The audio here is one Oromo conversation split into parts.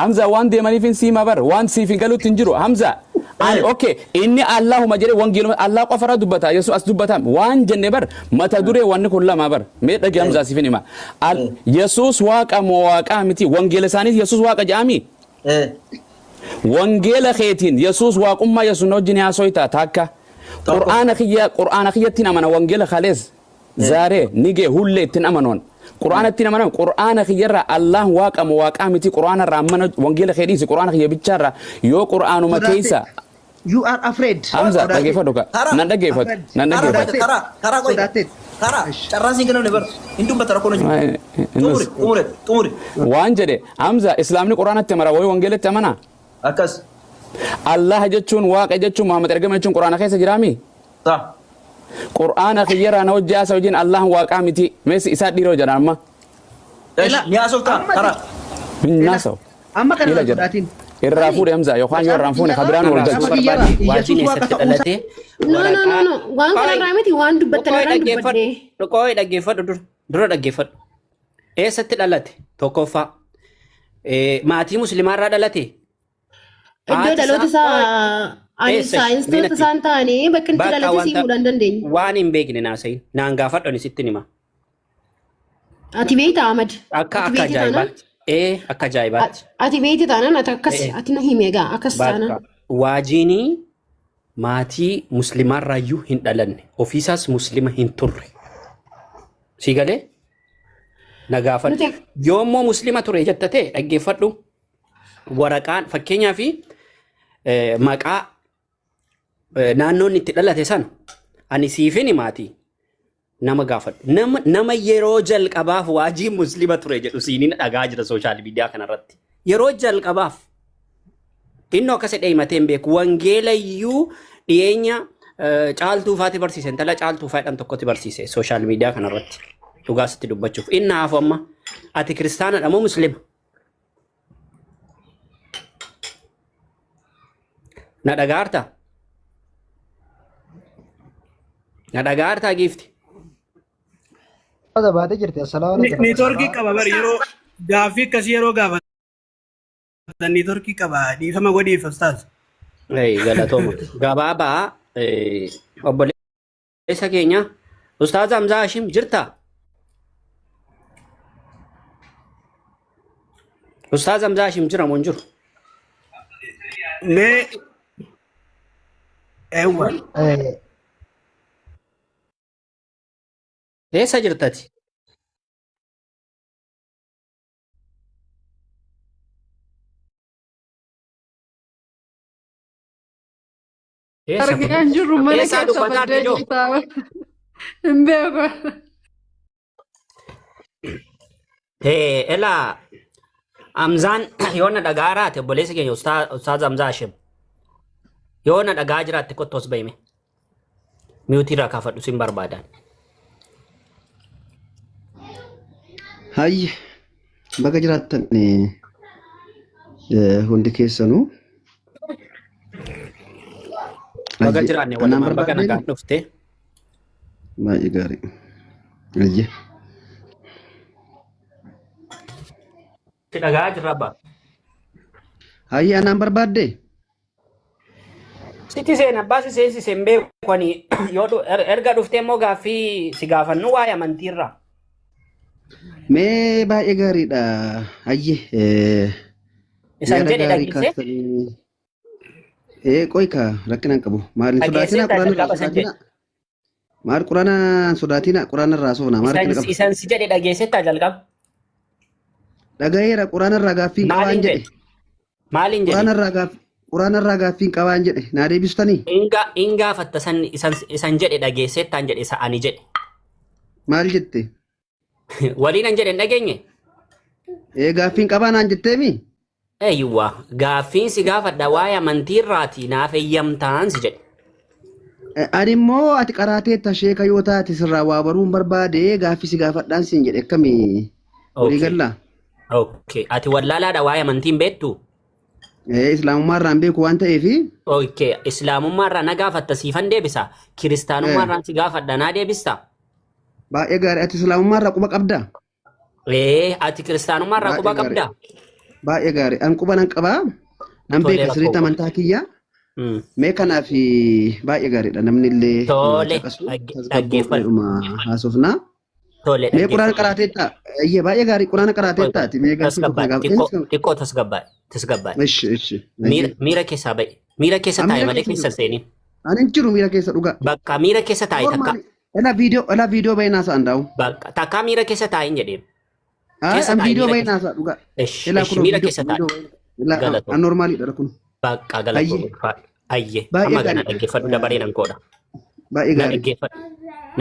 Hamza waan deemaniif hin siima bar waan siif hin galuutti hin jiru Hamza an okay inni Allahuma jedhe wangeeluma Allah qofara dubbata Yesuus as dubbatam waan jenne bar mata dure wanni kun lama bar mee dhagi Hamza siif hima Yesuus waaqa moo waaqa miti wangeela isaaniis Yesuus waaqa jaami wangeela keetiin Yesuus waaqummaa Yesuus wajjin haasoyta takka Qur'aana kiyyatti namana wangeela khalees zaare nige hulle ittiin amanon Qur'aana ittiin amanon Qur'aana kiyyarra Allah waaqa moo waaqa miti Qur'aana irraa amana wangeela keetiis Qur'aana kiyya bicharra yoo Qur'aanuma keessa You are afraid. Hamza dhaggeeffadhu ka nan dhaggeeffadhu Kara carraan singa namni bar hindu batara kono tumuri waan jedhe Hamza islaamni Qur'aanatti amara way wangeelatti amana akas Allah jechuun waaqa jechuun Muhammad ergama jechuun Qur'aana keessa jiraami ta Qur'aana kiyyara na wajja asa wajin Allah waaqa miti mes isa dhiro jedha amma ni asofta kara naso amma kana godhatin irraa fuudhe Hamza yookaan yoo irraan fuune kabiraan wal galchu waajiin eessatti dhalate no waan kana raamiti waan dubbattan irraan dubbadde dhaqooy dhaggeeffadhu dura dhaggeeffadhu eessatti dhalate tokkoffaa maatii musliimaarraa dhalate iddoo dhaloota isaa ani saayinsistoota isaan ta'anii bakka itti dhalate siimuu dandeenya waan hin beekne naasayin naan gaafadhani sitti nima ati beekta Ahmad akka ajaa'ibaatti akka ajaa'ibaatti ati beekta taanaan ati akkas ati na hime egaa akkas taanaan waajiinii maatii musliimaarraayyuu hin dhalanne ofiisaas musliima hin turre si galee na gaafadhu yoommoo musliima ture jettate dhaggeeffadhu waraqaan fakkeenyaa fi maqaa naannoon itti dhalate sana ani siifini maatii nama gaafadhu nama yeroo jalqabaaf waajii musliima ture jedhu siiniin dhagaa jira sooshaal miidiyaa kanarratti yeroo jalqabaaf innoo akkas dheeymateen beeku wangeelayyuu dhiyeenya caaltuu faati barsiise intala caaltuu faayidhan tokkotti barsiise sooshaal miidiyaa kanarratti dhugaasitti dubbachuuf inni haafu amma ati kiristaanadha moo musliima na dhagaartaa giifti Ada baate jirti assalamu alaykum. Neetworkii qaba bar yeroo gaaffii akkasii yeroo gaafatan neetworkii qaba dhiifama godhiif ustaas. Galatooma gabaabaa obboleessa keenya ustaaz Hamzaa Hashim jirta? Ustaaz Hamzaa Hashim jira moo hin jiru? Mee eewwa eessa jirtati? Argaan jirru mana keessa baddee jirtaa. Hin beeku. Elaa Hamzaan yoo na dhagaa jiraate obboleessa keenya ustaaz Hamzaa Hashim yoo na dhagaa jiraatte kottoos bahime miutii irraa kaafadhu sin barbaadan. Hayy baga jiraattan hundi keessanuu Baga jiraanne walumaan baga nagaan dhufte. Baay'ee gaarii. Ayye. Si dhagaa jirra abbaa. Hayy anaan barbaadde. Sitti seen abbaa si seensiseen beekani yoo erga dhuftee immoo gaaffii si gaafannu waa'ee amantiirraa. Mee baay'ee gaariidha. Ayye. Isaan jedhe dhageesse. Qoyka rakkinaan qabu. Maal sodaatina quraana maal quraana sodaatina quraana irraa soofna maal rakkina qabu. Isaan si jedhe dhageessettaa jalqaba. Dhagayeera quraana irraa gaaffiin qabaan jedhe. Maaliin jedhe? Quraana irraa gaaffiin qabaan jedhe. Naa deebistanii? In gaafatta isan jedhe dhageessettaan jedhe isa ani jedhe. Maal jette? Waliin an jedhe hin dhageenye? Gaaffiin qabaa naan jetteemi? Eeyyuwaa gaaffiin si gaafadha waa'ee amantiirraati naaf eeyyamtaan si jedhe. Ani immoo ati qaraateetta sheeka yoo taate sirraa waa baruun barbaade gaaffii si gaafadhaan siin jedhe akkamii walii gallaa? Okay ati wallaalaadha waa'ee amantiin beektu? Islaamummaa irraan beeku waan ta'eefi. Okay islaamummaa irraa na gaafatta siifan deebisa kiristaanummaa irraan si gaafadha naa deebista? Baay'ee gaarii ati islaamummaa irraa quba qabdaa? Ati kiristaanummaa irraa quba qabdaa? baay'ee gaarii an quba nan qabaa nan Tole, beeka sirriitti rakkoo amantaa kiyya mee kanaaf baay'ee gaariidha namni illee Tole, tasgabboodhuma haasofnaa Tole, mee quraana qaraateetta ayyee baay'ee gaarii quraana qaraateettaati mee gaaffii tokko xiqqoo tasgabbaa'e. ishi Miira keessaa ba'e. Miira keessa taa'e malee keessa seenin. ani hin jiru miira keessa dhugaa Bakka miira keessa taa'e takka. ela viidiyoo bayinaa sa'an daa'u Bakka takka miira keessa taa'e hin jedheen. Keessa an taa'e viidiyoo miira bayinaa sa'a dhugaa Esh, miira keessa taa'e. Galatoo. an normaaliidha kun Bakka galatoo. Ayyee. Baay'ee Amma gana gaarii. dhaggeeffadhu dabaree nan godha. baay'ee Na gaarii dhaggeeffadhu.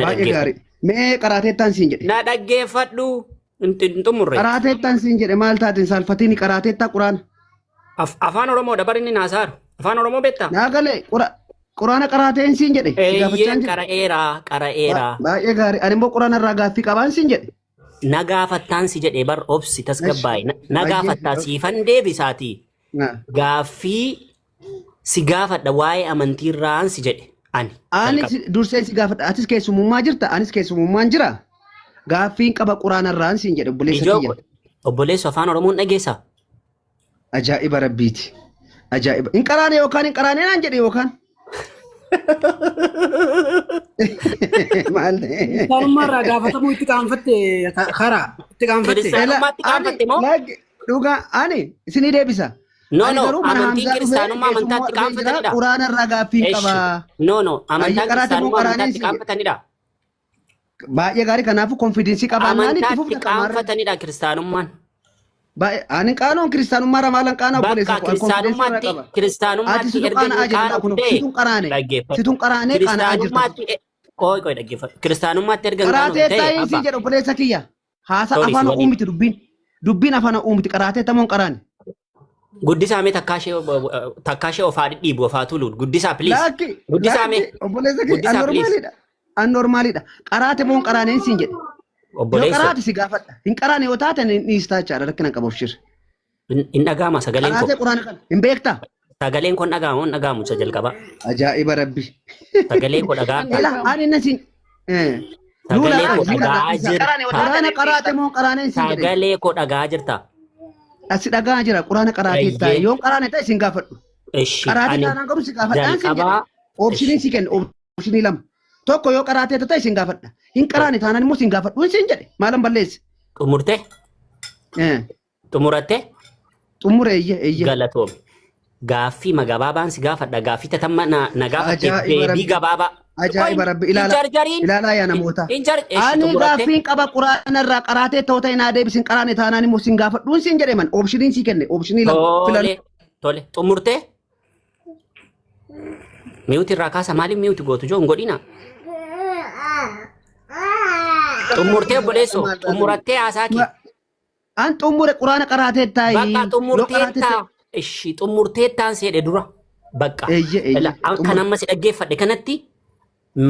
baay'ee gaarii mee qaraateettaan siin jedhe Na dhaggeeffadhu. Hin xumurre. qaraateettaan siin jedhe maal taateen saalfatiin qaraateettaa quraana Afaan Oromoo dabaree ni naasaaru. Afaan Oromoo beektaa? naa galee quraana qaraateen siin jedhe si gaafachaan Eeyyeen jedhe qara'eeraa. baay'ee gaarii ani immoo quraana irraa gaaffii qabaan siin jedhe Na gaafattaan si jedhee bar obsi tasgabbaa'e. Na gaafattaa siifan deebisaatii. Gaaffii si gaafadha waa'ee amantiirraan si jedhe ani. ani dursee si gaafadha atis keessumummaa jirta anis keessumummaan jira gaaffiin qaba quraana irraan siin jedhe obboleessa Ijoo kiyya obboleessu afaan Oromoon dhageessaa? ajaa'iba rabbiiti ajaa'iba hin qaraane yookaan hin qaraane naan jedhe yookaan maal Kiristaanummaarraa gaafatamuu itti qaanfatte karaa itti qaanfatte. Kiristaanummaatti qaanfatte moo? dhugaa ani isinii deebisa No, Ani no, garuu mana amantiin Hamzaa kiristaanummaa dhufee amantaatti keessummaa dhufee qaanfatanidha. jira, quraana irraa gaaffiin qaba No, no, amantaan Ayya, qaraate moo kiristaanummaa qaraaneen amantaatti si jedhe? qaanfatanidha. baay'ee gaarii kanaafuu konfiidensii qabaannaan itti Amantaatti fufna qamaarra qaanfatanidha kiristaanummaan. baay'ee ani qaanoon kiristaanummaarra maalan qaanaa Bakka obboleessa koo kiristaanummaatti ati kiristaanummaatti situn erga qaanaa hin jedhudha kun qaanofte situn qaraane dhaggeeffadhu. situn qaraanee qaanaa jirta Kiristaanummaatti qoy dhaggeeffadhu. Kiristaanummaatti erga hin qaraatee qaanofte taa'in si abba. jedha obboleessa kiyya haasa Sorry, afaan waliin. uumiti dubbiin afaan uumiti qaraatee tamoon qaraane Guddisaamee takkaashee ofaa dhidhiibu ofaa tuluun guddisaa please. laakki Guddisaamee. obboleessa kiyya Guddisaa, anormaalidha anormaalidha qaraate moon qaraaneen siin jedhe yoo Obboleessa qaraate si gaafadha hin qaraane yoo taate hin dhiistaa jechaadha rakkina qabuuf shir hin dhaga'ama sagaleen qaraatee koo. quraana kana hin beektaa Sagaleen koo dhaga'ama hin dhaga'amu isa jalqaba. ajaa'iba rabbi Sagalee koo dhaga'ama. ela ani nasin Sagalee koo dhaga'aa quraana jirta. qaraate moon qaraaneen siin jedhe Sagalee koo dhaga'aa jirta. asi dhagaa jira quraana qaraatee Ayyee. taa'e yoo qaraane ta'e sin gaafadhu Eshi qaraatee ani taanaan garuu si gaafadhaan sin jedhe jalqabaa oopshiniin si kenna oopshinii lama tokko yoo qaraatee ta'e sin gaafadha hin qaraane taanaan immoo sin gaafadhu sin jedhe maalan balleesse xumurte xumuratte xumure eyye galatoome. Gaaffii magabaabaan si gaafadha. Gaaffii tatamma na gaafatte Ajaa'iba deebii rabbi. gabaabaa. ajaa'iba rabbi Hin ilaala jarjariin. ilaalaa yaa namoota Hin jar eshi ani xumuratte. gaaffiin qaba quraana irraa qaraatee ta'u ta'e naa deebisin qaraane taanaan immoo sin gaafadhuun sin jedhe man oopshiniin si kenne oopshinii lama filan Tole tole xumurte. Mi'uuti irraa kaasa maaliif mi'uuti gootu joo hin godhina. Xumurtee obboleessoo xumurattee haasaa kee. an xumure quraana qaraatee taa'e Bakka xumurteettaa. Ishi xumurteettaan seedhe dura. Bakka. Eyye, Kan amma si dhaggeeffadhe kanatti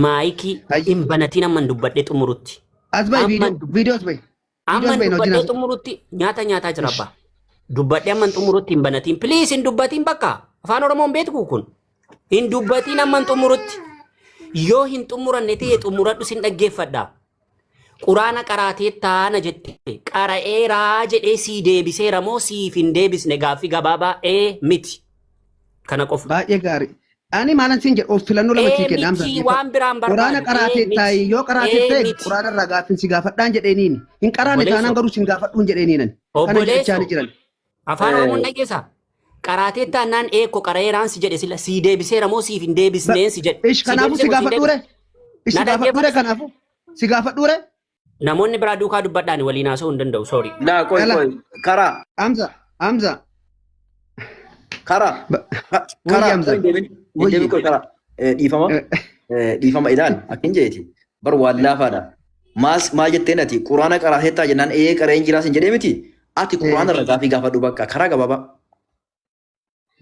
maayikii Ayye. hin banatiin amma hin dubbadhee xumurutti. as ba'i Amman viidiyoos ba'i Amma hin ba'i dubbadhee hojii xumurutti nyaata nyaataa jira abbaa. Dubbadhee amma hin xumurutti hin banatiin. Please hin dubbatiin bakka. Afaan Oromoon beeku kun. Hin dubbatiin amma hin xumurutti. Yoo hin xumuranne ta'e xumuradhu sin dhaggeeffadha. Quraana qaraatee taana jette qara'eeraa jedhee sii deebiseera moo siif hin deebisne gaaffii gabaabaa miti. Kana qofa. baay'ee gaarii ani maalan sin jedhe of filannoo lama sii kenna Miti waan biraan barbaadu. quraana qaraatee taa'e yoo qaraatee ta'e miti. quraana irraa gaaffiin si gaafadhaan jedheeniin hin qaraane Obboleessa. taanaan garuu sin gaafadhuun jedheeniin kana Obboleessa. jechaa ni jiran Afaan Oromoon dhageessa. Qaraatee taanaan eekko qara'eeraan si jedhe sila sii deebiseera moo siif hin deebisneen si jedhe. ish kanaafuu si gaafadhuure ish si Na gaafadhuure kanaafuu si gaafadhuure Namoonni biraa duukaa dubbadhaan waliin haasa'uu hin danda'u. Sorry. Nah, koi Yalah. koi. Kara, Hamza kara. Wayyi Kara. Hamza. Deebi koi kara. Dhiifama. Dhiifama idaan akkin jeeti. Bar waan laafaadha. Maal jetteen ati quraana qaraateettaa jennaan qareen jiraas hin jedhee miti. Ati quraana irra gaafii gaafadhu bakka karaa gabaabaa.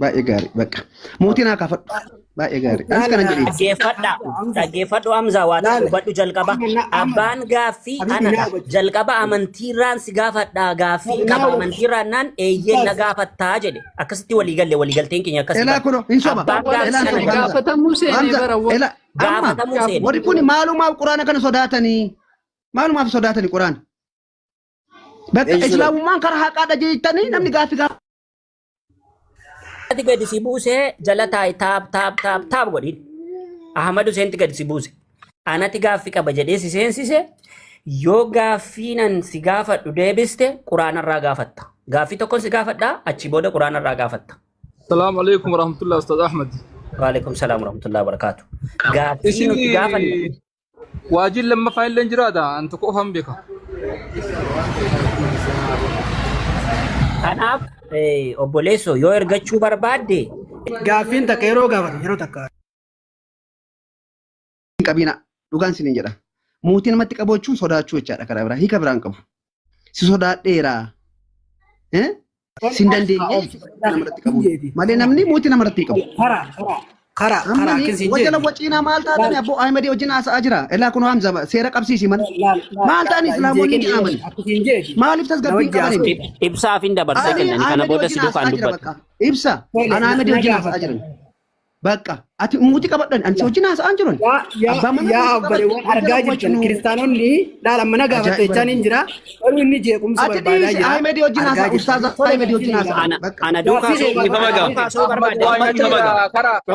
baay'ee gaarii bakka mootii naa gaafadhu baay'ee gaarii anis kana jedhee Dhaggeeffadhu Hamzaa waa dubbadhu jalqaba. Abbaan gaaffii ana jalqaba amantiirraan si gaafadhaa gaaffii qaba amantiirraan naan eeyyee na gaafattaa jedhe. Akkasitti waliigalteen keenya elaa akkasii. kuno hin soba Abbaan elaa gaaffii soba Gaafatamuu seenee bara elaa Gaafatamuu amma seene. warri kun maalumaaf quraana kana sodaatanii maalumaaf sodaatanii quraana Bakka islaamummaan karaa haqaadha jettanii namni gaaffii gaafa. Ati gadi si buusee jala taa'e taap godhin. Ahmad Hussein gadi si buuse. Anati gaaffii qaba jedhee si seensise yoo gaaffiinan si gaafadhu deebiste quraanarraa gaafatta. Gaaffii tokkoon si gaafadhaa achi booda quraanarraa gaafatta. السلام عليكم ورحمة الله أستاذ أحمد. وعليكم السلام ورحمة الله وبركاته. قاعدين إيشي واجل لما فايل لنجرادا أنت كوفهم بك. Kanaaf obboleessoo yoo ergachuu barbaadde Gaaffiin takka yeroo gaafatan yeroo takka. Qabina dhugaan sinin jedha. Mootii namatti qabachuun sodaachuu jechaadha karaa biraa hiika biraan qabu. Si sodaadheera. Sin dandeenye namarratti qabu. Malee namni mootii namarratti qabu. Karaa akkasii wajjala waciinaa maal taatan abbo Ahmedii wajjin haasa'aa jira. Ilaa kun Hamza seera qabsiisi mana. Maal ta'an islaamoonni ni amani. Maaliif tasgabbiin qaban? ibsaaf hin dabarsee kennan kana booda si duukaan dubbatu. Ibsa ana Ahmedii wajjin haasa'aa jiran. Bakka ati mootii qabadhan ani wajjin haasa'aa jiran. yaa obboleewwan argaa jirtan kiristaanonni dhaala mana gaafate jechaan hin jira garuu inni jeequmsa barbaadaa jira. Ahmedii wajjin haasa'aa ustaaza Ahmedii wajjin haasa'aa. Ana duukaa soo barbaadde.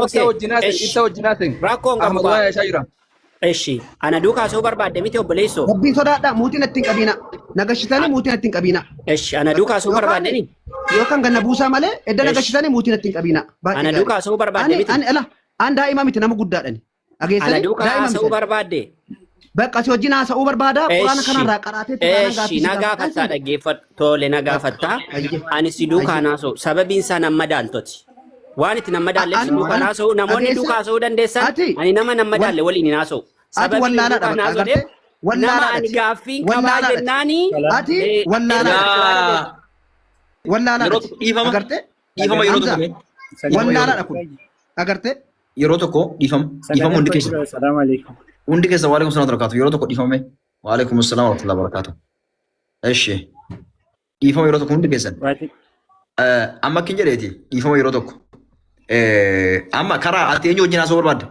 إنت وجناتين. Rakkoon qabu أحمد شايرة. Eshi ana duukaa soo barbaadde miti obboleessoo. Rabbiin sodaadhaa mootiin ittiin qabina. Nagashitanii mootiin ittiin qabina. Eshi ana duukaa soo barbaadde ni. Yookaan ganna buusaa malee edda nagashitanii mootiin ittiin qabina. Ana duukaa soo barbaadde miti. An daa'ima miti nama guddaadhani. Ana duukaa soo barbaadde. Bakka si wajjin haasa'uu barbaada quraana kanarraa qaraatee Eshi na gaafattaa dhaggeeffadhu tole na gaafattaa ani si duukaa naasoo sababiin isaa nama daaltoti. Waan itti nama daalle si duukaa naasoo namoonni duukaa haasa'uu dandeessan ani nama nama daalle waliin hin haasa'u. Ati wallaalaadha agartee nama ani gaaffiin qabaa jennaanii. Ati wallaalaadha. Wallaalaadha agartee dhiifama yeroo tokko wallaalaadha kun agartee yeroo tokko dhiifama hundi keessa. Assalamu alaikum. Hundi keessa waalaikum salaam barakaatu yeroo tokko dhiifame waalaikum salaam warahmatullahi wabarakatuh. Eshi dhiifama yeroo tokko hundi keessan amma kin jedheeti dhiifama yeroo tokko amma karaa ati eenyu wajjin haasa'uu barbaadda?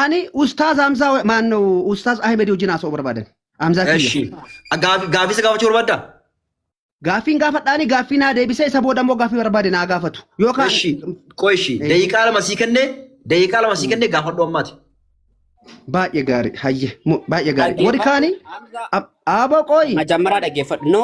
Ani ustaaz Hamza maanno ustaaz Ahmed wajjin haasa'uu barbaadan. Hamza kiyya. Eshi gaafisa gaafachuu barbaadda? Gaaffiin gaafadhaani gaaffii naa deebisee isa booda immoo gaaffii barbaade naa gaafatu. Yookaan Eshi qoishi daqiiqaa lama sii kennee gaafadhu ammaati. baay'ee gaarii hayye baay'ee gaarii warri kaanii aboo qooyi Majammaraa dhaggeeffadhu. No.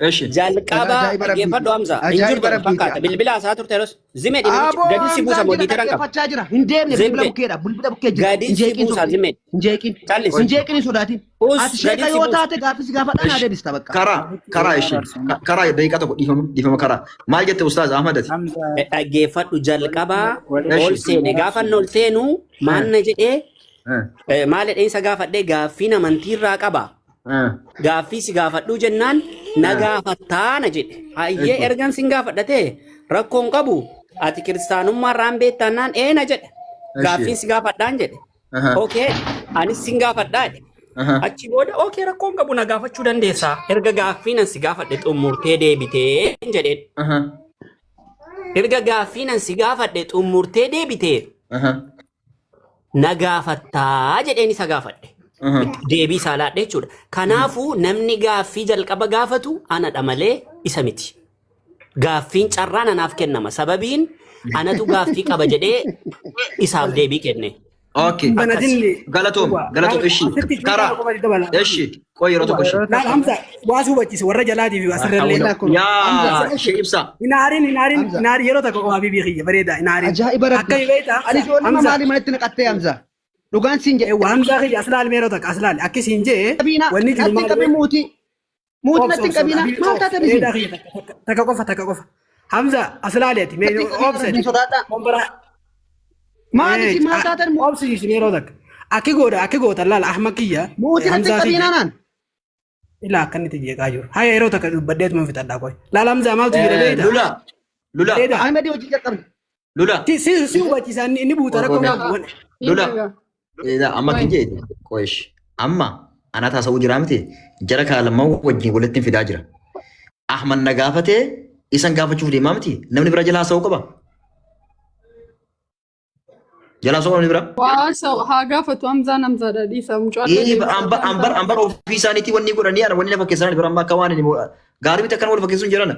Eshi Jalqabaa dhaggeeffadhu Hamza. Injur fakkaata bilbila isaa turte yeroo zimee dhimmichi gadi si buusa moo diiteran qaba. Fachaa jira hin deemne bilbila bukkeedha bilbila bukkee jira. Gadi si buusa zimee. Hin jeeqin sodaatin. Ati sheeka yoo taate gaaffii gaafadhaan haa deebista bakka. karaa eshi karaa daqiiqaa tokko dhiifama karaa maal jette ustaaz Ahmad ati? Dhaggeeffadhu jalqabaa ol seene gaafanna ol seenu maanna jedhee maal jedhee isa gaafadhee gaaffii amantiirraa qaba. Gaaffii si gaafadhuu jennaan na gaafattaana jedhe. Hayyee ergan sin gaafadhatee rakkoon qabu ati kiristaanummaarraan beettannaan na jedhe. Gaaffii si gaafadhaan jedhe. Okay anis sin gaafadhaa jedhe. Achi booda okay rakkoon qabu na gaafachuu dandeessaa. Erga gaaffiin si gaafadhe xummurtee deebitee jedheen. Erga gaaffiin si gaafadhe xummurtee deebitee na gaafattaa jedheen isa gaafadhe. Deebii isaa laadhe jechuudha. Kanaafuu namni gaaffii jalqaba gaafatu anadha malee isa miti. Gaaffiin carraan anaaf kennama. Sababiin anatu gaaffii qaba jedhee isaaf deebii kenne. Okay. Galatoom eshi karaa eshi qoy yeroo tokko eshi. Hamza waas hubachiise warra jalaatii fi asirrallee. Yaa ishee ibsa. Inaariin yeroo tokko qomaa fi biiqiyya bareeda inaariin. Ajaa'iba rabbi. Akka hibeeta. Ani ijoollee maali manatti naqattee Hamza? Dhugaan siin jedhe. Hamza kiyya aslaal meeroo takka aslaal akka siin jee. Wanni jiru maal qabe muutii. Muutii natti qabina maal taate bisi. Takka qofa. Hamza aslaaleeti mee oobsedi. Maaliif maal taatan muutii. Oobsidi meeroo takka. Akki gooda laal ahma kiyya. Muutii natti qabina naan. Ilaa akkanitti jeeqaa jiru. Haya yeroo takka dubbaddeetuma fixadhaa qoy. Laal Hamza maaltu jira beeyta. Lula. Ahmedii hojii jalqabne. Lula. Si hubachiisa inni buuta rakkoo qabu. Lula. Amma kin jeeti qoish amma ana taasa'uu jira miti jara kaalammaa wajjin walitti fidaa jira. Ahmad na gaafatee isan gaafachuuf deemaa miti namni bira jala haasa'uu qaba. Jalaan sooma ni bira. Waaso haa gaafatu Hamzaan Hamzaadha dhiisa mucaa. Ambar ofii isaaniitii wanni godhanii ana wanni lafa keessanii bira amma akka waan gaarii miti akkan wal fakkeessuun jiran.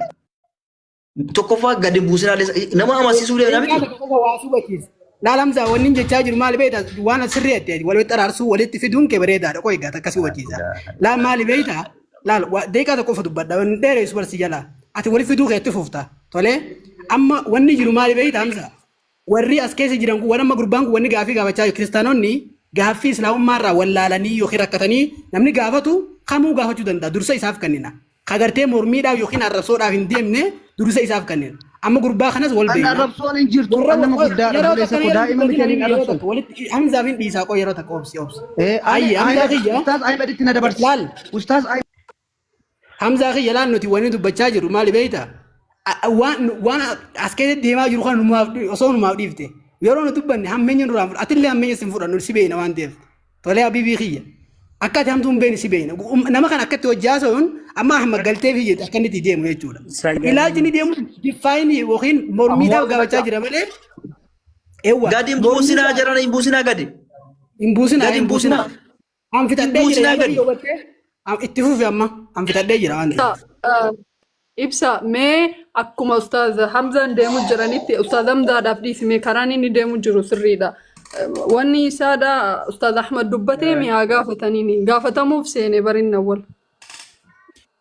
Tokkoffaa gadi buusinaalee nama amansiisuu deemaa miti. Laalamsa wanni jechaa jiru maali beektaa waan asirreetti walitti araarsuu walitti fiduun kee bareedaadha qoo eeggata akkasii hubachiisa. Laal maali beektaa laal deeqaa tokko qofa dubbadha wanni dheeressu barsi jala ati walitti fiduu keetti fufta tolee amma wanni jiru maali beektaa Hamza warri as keessa jiran kun wanamma gurbaan kun wanni gaafii gaafachaa jiru kiristaanonni gaaffii islaamummaarraa wallaalanii yookiin rakkatanii namni gaafatu kamuu gaafachuu danda'a dursa isaaf kennina. Kagartee mormiidhaaf yookiin arrabsoodhaaf hin deemne dursa isaaf kennina. Amma gurbaa kanas wal beeku. Arrabsoon hin jirtu nama guddaadha buleessa koo daa'ima miti hin arrabsoon. Hamzaaf hin dhiisaa qoo yeroo takka obsi. Ustaaz Ahmed itti na dabarsi. Laal Ustaaz Ahmed. Hamzaa kiyya laal nuti wanni dubbachaa jiru maali beektaa? Waan as keessatti deemaa jiru kana osoo numaaf dhiifte yeroo nu dubbanne hammeenya duraan fudhatu atillee hammeenya sin fudhannu si beekna waan ta'eef tolee habiibii kiyya akka ati hamtuun beekni si beekna nama kana akkatti hojjaasuun amma ahmad galtee fi jedhu akka inni deemu jechuudha. Ilaalchi ni deemu difaayinii yookiin mormiidhaaf gaafachaa jira malee. Gadi hin buusinaa jedhanii hin buusinaa gadi. Hin buusinaa hin buusinaa. An fitadhee jira itti fufi amma an fitadhee jira waan ta'eef. Ibsa mee akkuma Ustaaz Hamzaan deemu jiranitti Ustaaz Hamzaadhaaf dhiisime karaan inni deemu jiru sirriidha. Wanni isaadha Ustaaz Ahmad dubbatee mi'aa gaafataniini gaafatamuuf seene barin awwal.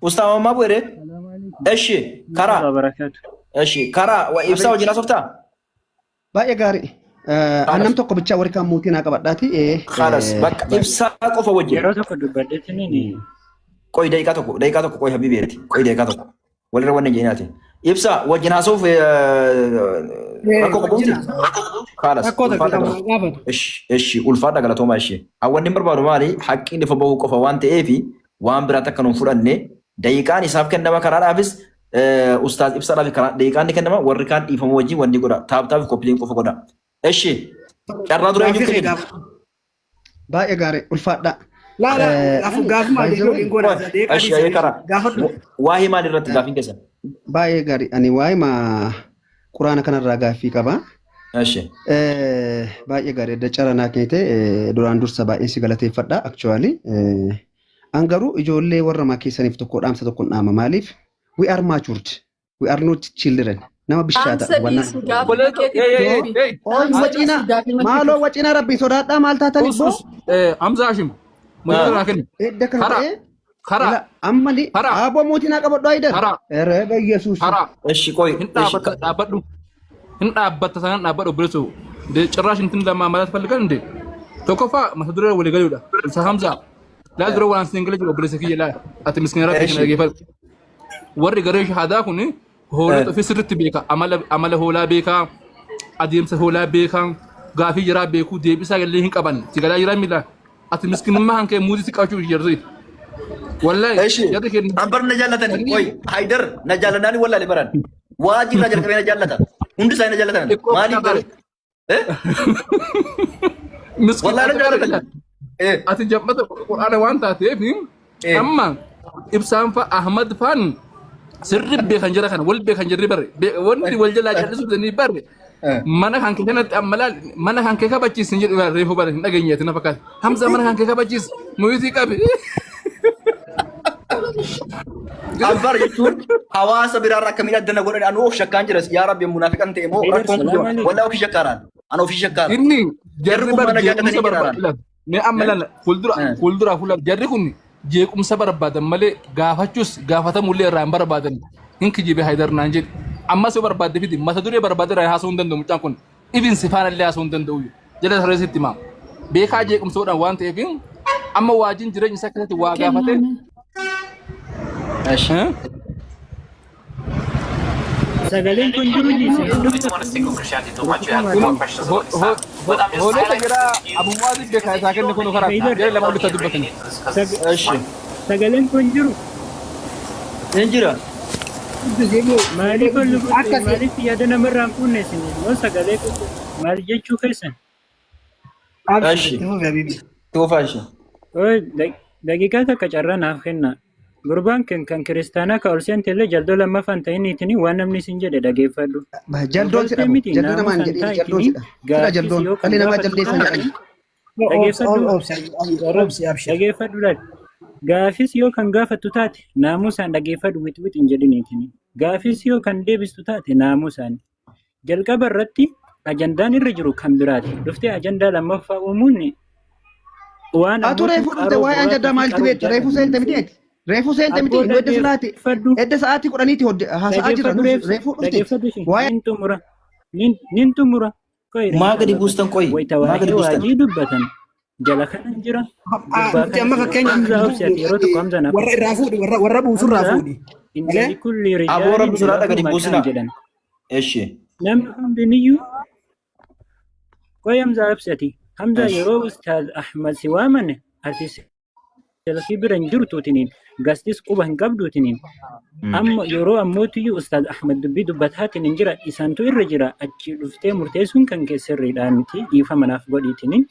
Ustaaz Mammaa Bu'ere. Eshi karaa. Eshi karaa ibsaa wajjin asoftaa? Baay'ee gaarii. Annam tokko bichaa warri kaan mootii naa qabadhaati. Khalas bakka ibsaa qofa wajjin. Yeroo tokko dubbadheetiniini. Qoy daqiiqaa tokko qoy habiibeeti. Qoy daqiiqaa tokko. Walirra wanni jeenaati. Ibsa wajjin haasoof rakkoo qabuuti. Kaalas. Eshi ulfaadha galatoomaa ishee. Hawwanni barbaadu maali? Haqqiin ifa bahuu qofa waan ta'eef waan biraatti akka nuun fudhanne daqiiqaan isaaf kennama karaadhaafis ustaaz ibsaadhaaf daqiiqaan ni kennama warri kaan dhiifamu wajjin wanni godha. Taaptaaf koppileen qofa godha. Eshi carraa dura eenyu kennu? Baay'ee gaarii ulfaadha. Waa'ee maal irratti gaaffii keessan? Baay'ee gaarii ani waa'ee quraana kanarraa gaaffii qaba. Baay'ee gaarii adda caranaa keete duraan dursa baay'ee si galateeffadha actually. An garuu ijoollee warra maa keessaniif tokko dhaamsa tokko dhaama maaliif? We are matured. We are not children. Nama bishaata. Maaloo wacinaa rabbii sodaadhaa maal taataniif boo? Hamza Hashim. Kara ammali abo mootina qabadhu aidan erega yesus eshi qoy hin dhaabbata sanan dhaabbadhu biresu de ጭራሽ እንትን ለማማላት ፈልጋል እንዴ ተኮፋ ማስደረ ወለ ገሉዳ ሰሃምዛ ላድሮ ዋንስ እንግሊዝ ወብረሰ ከየላ አት ምስኪና ረብ ከነገፈ ወሪ ገረሽ ሀዳ ኩኒ ሆሎ ጥፊ ስርት ቤካ አመለ ሆላ ቤካ አዲምሰ ሆላ ቤካ ጋፊ ይራ ቤኩ ዴቢሳ ገለህን ቀባን ሲገላ ይራ ሚላ አት ምስኪንማ አንከ ሙዚ ሲቃቹ ይርዚ ወላሂ እሺ አንበር ነጃለተን ቆይ ሃይደር ነጃለናኒ ወላሂ በራን ዋጂ ነጃል ከበነ ነጃለታ ሁንድ ሳይ ነጃለተን ማሊ በር ምስኪን ወላሂ ነጃለተን አት ጀመተ ቁርአን ዋንታ ተፊ አማ ኢብሳን ፋ አህመድ ፋን ስርብ ከንጀራ ከን ወልቤ ከንጀሪ በር ወንዲ ወልጀላ ጀልሱ ዘኒ በር mana kan keenatti ammalal mana kan kee kabachiis hin jedhu reefu bara hin dhageenyeeti na fakkaata hamza mana kan kee kabachiis muyuutii qabi Anbar jechuun hawaasa biraarraa akkamiin addana godhan anu of shakkaan jiras yaa rabbi munaafiqan ta'e moo rakkoon kun wala of shakkaaraan anu of shakkaara inni jarri bara jeequmsa barbaadan mee ammalal fuuldura jarri kun jeequmsa barbaadan malee gaafachuus gaafatamullee irraa hin barbaadan hin kijibe haydar naan jedhi amma soo barbaadde fiti mata duree barbaadde raa haasoo hin danda'u mucaan kun ibin sifaana illee haasoo hin danda'u jala sarreesitti maam beekaa jeequmsoodhaan waan ta'eef amma waajin jireenya isaa keessatti waa gaafate sagaleen kun jiru hoolota jira abumwaatiif beekaa isaa kenne kun karaa jala lama walitti dubbatan sagaleen kun jiru hin jira maaliif maaliif yaada namarraan kunne isin yoo sagalee maal jechuu keessan Tuufa ishee. daqiiqaa takka carraa naaf kenna Gurbaan kan kiristaanaa ka ol seentelle jaldoo lammaffaan ta'iniitini waan namni isin jedhe dhageeffadhu. Jaldoon jedhamu. Jaldoo namaan jedhee jaldoon jedha. Fira jaldoon. Dhalli namaa jaldeessan jedhani. Dhageeffadhu laal. Gaafis yoo kan gaafattu taate naamusaan dhageeffadhu wixwix hin jedhiniitini. Gaafis yoo kan deebistu taate naamusaan. Jalqaba irratti ajandaan irra jiru kan biraati. Dhuftee ajandaa lammaffaa uumuun waan Atu reefu dhufte waa'ee ajandaa maalti beektu? Reefu seente miti. Reefu seente miti. Nu edda salaati. Edda sa'aatii 10 haasa'aa jirra. Reefu dhufte. Waa'ee nin xumura. Maa gadi buustan qoyi. Maa gadi buustan. Waajii dubbatan. Jala kanan jira. Amma fakkeenya yeroo tokko hamza naaf. warra irraa fuudhi warra buusu irraa fuudhi. Inni kulli Aboo rabbi solaadha gadi buusina. Eshi. Namni hundiniyyuu qoy hamza ibsati. Hamza yeroo Ustaaz Ahmad si waamane ati selfii bira hin jirtuutiniin gastis quba hin qabduutiniin. Amma yeroo ammootiyyuu Ustaaz Ahmad dubbii dubbataatiin hin jira isaantu irra jira achi dhuftee murteessuun kan keessarriidhaan miti dhiifama naaf godhiitiniin.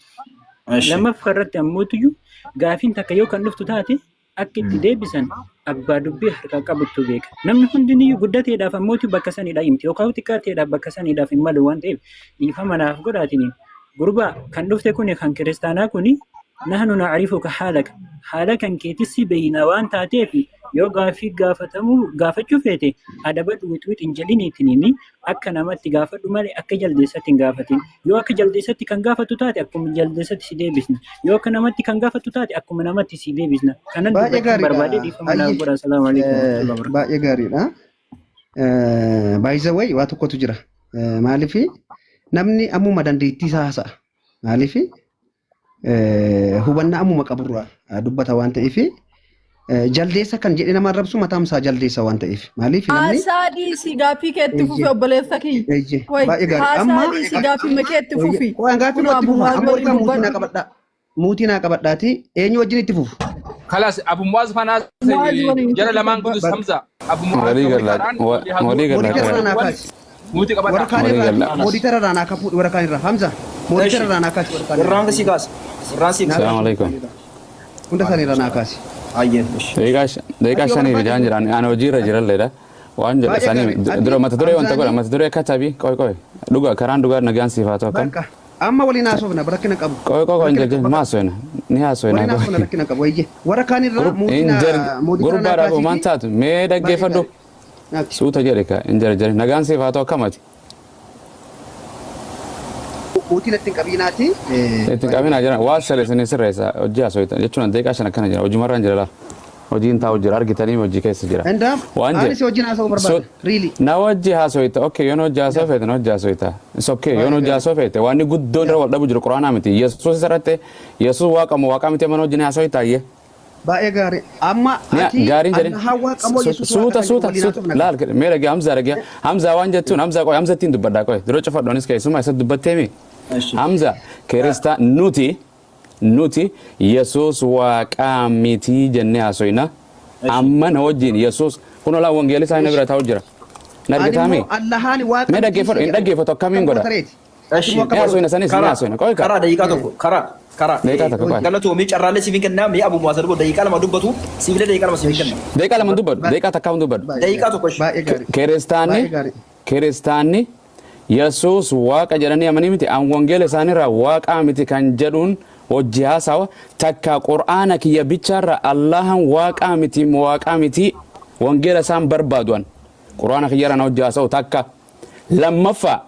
Lammaffaa irratti ammootiyyuu gaafiin takka yoo kan dhuftu taate akka itti deebisan abbaa dubbii harkaa qabuttu beeka. Namni hundiniyyuu guddateedhaaf ammootii bakka saniidhaa himti yookaan xiqqaateedhaaf bakka saniidhaaf hin malu waan ta'eef dhiifama naaf godhaatiniin. Gurbaa kan dhufte kuni kan kiristaanaa kuni nahnu na'rifuka haalaka haala kan keetissi beeyna waan taateef yoo gaafii gaafachuu feete adabadhu wixwix hin jedhiniitiniin akka namatti gaafadhu malee akka jaldeessatti hin gaafatin yoo akka jaldeessatti kan gaafatu taate akkuma jaldeessatti si deebisna yoo akka namatti kan gaafatu taate akkuma namatti si deebisna kanan dubbachuu barbaade dhiifama naaf godha. Assalaamu alaykum. Baay'ee gaariidha. By the way waa tokkotu jira. Maaliifi namni ammuma dandeettii isaa haasa'a. Maaliifi hubannaa ammuma qaburraa dubbata waan ta'eef jaldeessa kan jedhe nama arrabsu mataan isaa jaldeessa waan ta'eef. Maaliif namni Asaadii si gaaffii keetti fufi obboleessa kiyya. baay'ee gaarii. Amma Asaadii si gaaffii keetti fufi. waan gaaffii nutti fufa. Amma waliin muutii naa qabadhaa. Muutii naa qabadhaati. Eenyu wajjin itti fufu? خلاص ابو معاذ فانا جرى لمان قدس حمزه ابو معاذ موتي قبل مودي ترى رانا كفو وركان را حمزه مودي ترى رانا كاش وركان Warraan si kaas. Warraan si kaas. السلام عليكم كنت ثاني رانا كاش Ayyeen. دقيقة ثانية بجان جران أنا وجيرة جرال ليدا وان ثانية درو ما تدري وانت قول ما تدري كتابي كوي دوغا كران دوغا نجان صفاته كم أما ولي ناسوفنا بركنا كابو كوي إنجل ما سوينا نها ولي سوينا ناسوفنا بركنا كابو يجي وركان را مودينا غرب رابو مانتات ميدا جيفدو سوتا جريكا إنجل نجان صفاته كماتي مودينا تنكابيناتي تنكابينا جران واسل سنة سريسا وجيا سويتا جتونا دقيقة عشان كنا جرا وجمرة جرا وجين تاو جرا أرجع وجي كيس جرا عندهم أنا سوينا سو برباد ريلي نوجه سويتا أوكي يونو جاسو فيتا نوجه سويتا سوكي يونو جاسو فيتا واني قد دون رو ولا بجرو قرآن عمتي يسوع سرته يسوع واقع متى منو جنيه سويتا يه baay'ee gaarii amma ati gaarii jedhin hawaa qamoo yesuus suuta laal meera gee hamza waan jettuun hamza qoy hamza ittiin dubbadhaa qoy duroo cufadhoonis keessumaa isa dubbatteemi hamza kiristaan nuti yesuus waaqaa miti jennee haasoyna amma na wajjin yesuus kun olaa wangeelii isaa bira taa'u jira nargitaami allahaani waaqa mee dhaggeeffatu akkamiin godha haasoyna sanis ni haasoyna qoy Karaa daqiiqaa tokko karaa. Daqiiqaa tokko qoy Galatoomii carraalee siif hin kennaa mee Abu Muhammad darbu daqiiqaa lama dubbatu siifillee daqiiqaa lama siif hin kennaa. deeqaa lama dubbadhu deeqaa takkaa dubbadhu Daqiiqaa tokko. baay'ee gaarii kiristaanni yesuus waaqa jedhanii amanii miti an wangeela isaaniirraa waaqaa miti kan jedhuun hojii haasawa takka qur'aana kiyya bichaarra allahan waaqaa miti wangeela isaan barbaaduan qur'aana kiyyarra na hojii haasawu takka lammaffaa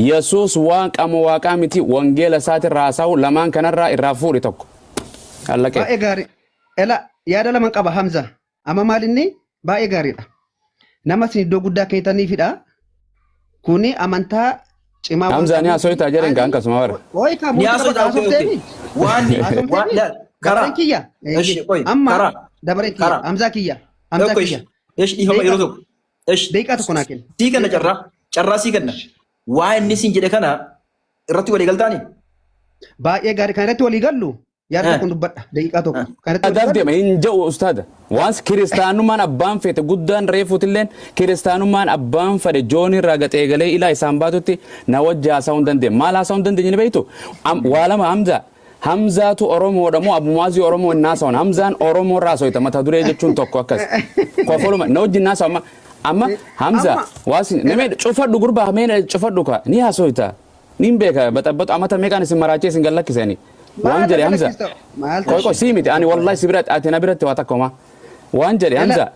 yesuus waaqaa miti wangeela isaatirraa haasawu lamaan kanarraa irraa fuudhi tokko allaqee baay'ee gaarii ela yaada lama qaba Hamza amma maalinni baay'ee gaariidha nama isin iddoo guddaa keessaniifidha kuni amantaa cimaa Hamza ni haasoftaa jedhan kan akkasuma bara ooyi ka Ni haasoftaa waan karaa kiyya amma dabareen kiyya Hamza kiyya Hamza kiyya Eesh dhiifama yeroo tokko. Eesh deeqaa tokko naa kenna sii kenna carraa sii kenna. Waa inni siin jedhe kana irratti walii galtaani. baay'ee gaarii kan irratti walii gallu yaada tokko dubbadha daqiiqaa tokko kan irratti walii Adabde ma hinjau ustaada waans kiristaanummaan abbaan feete guddaan reefuutilleen kiristaanummaan abbaan fade jooni irraa gaxee galee ilaa isaan baatutti na wajji haasa'uu hin dandeenye maal haasa'uu hin dandeenye ni beektu waa lama hamzaatu oromoodha moo abumaazii oromoo innaasawan hamzaan oromoo irraa soita mata duree jechuun tokko akkas kofoluma na wajjin naasawa amma hamza waasi neme cufadhu gurbaa meena cufadhu ka ni hasoita nin beeka baxabbatu amata meeqaan isin maraachee isin gallakkisanii waan jedhe hamza koy siimiti ani wallahi sibirat atina biratti waa takkoma waan jedhe hamza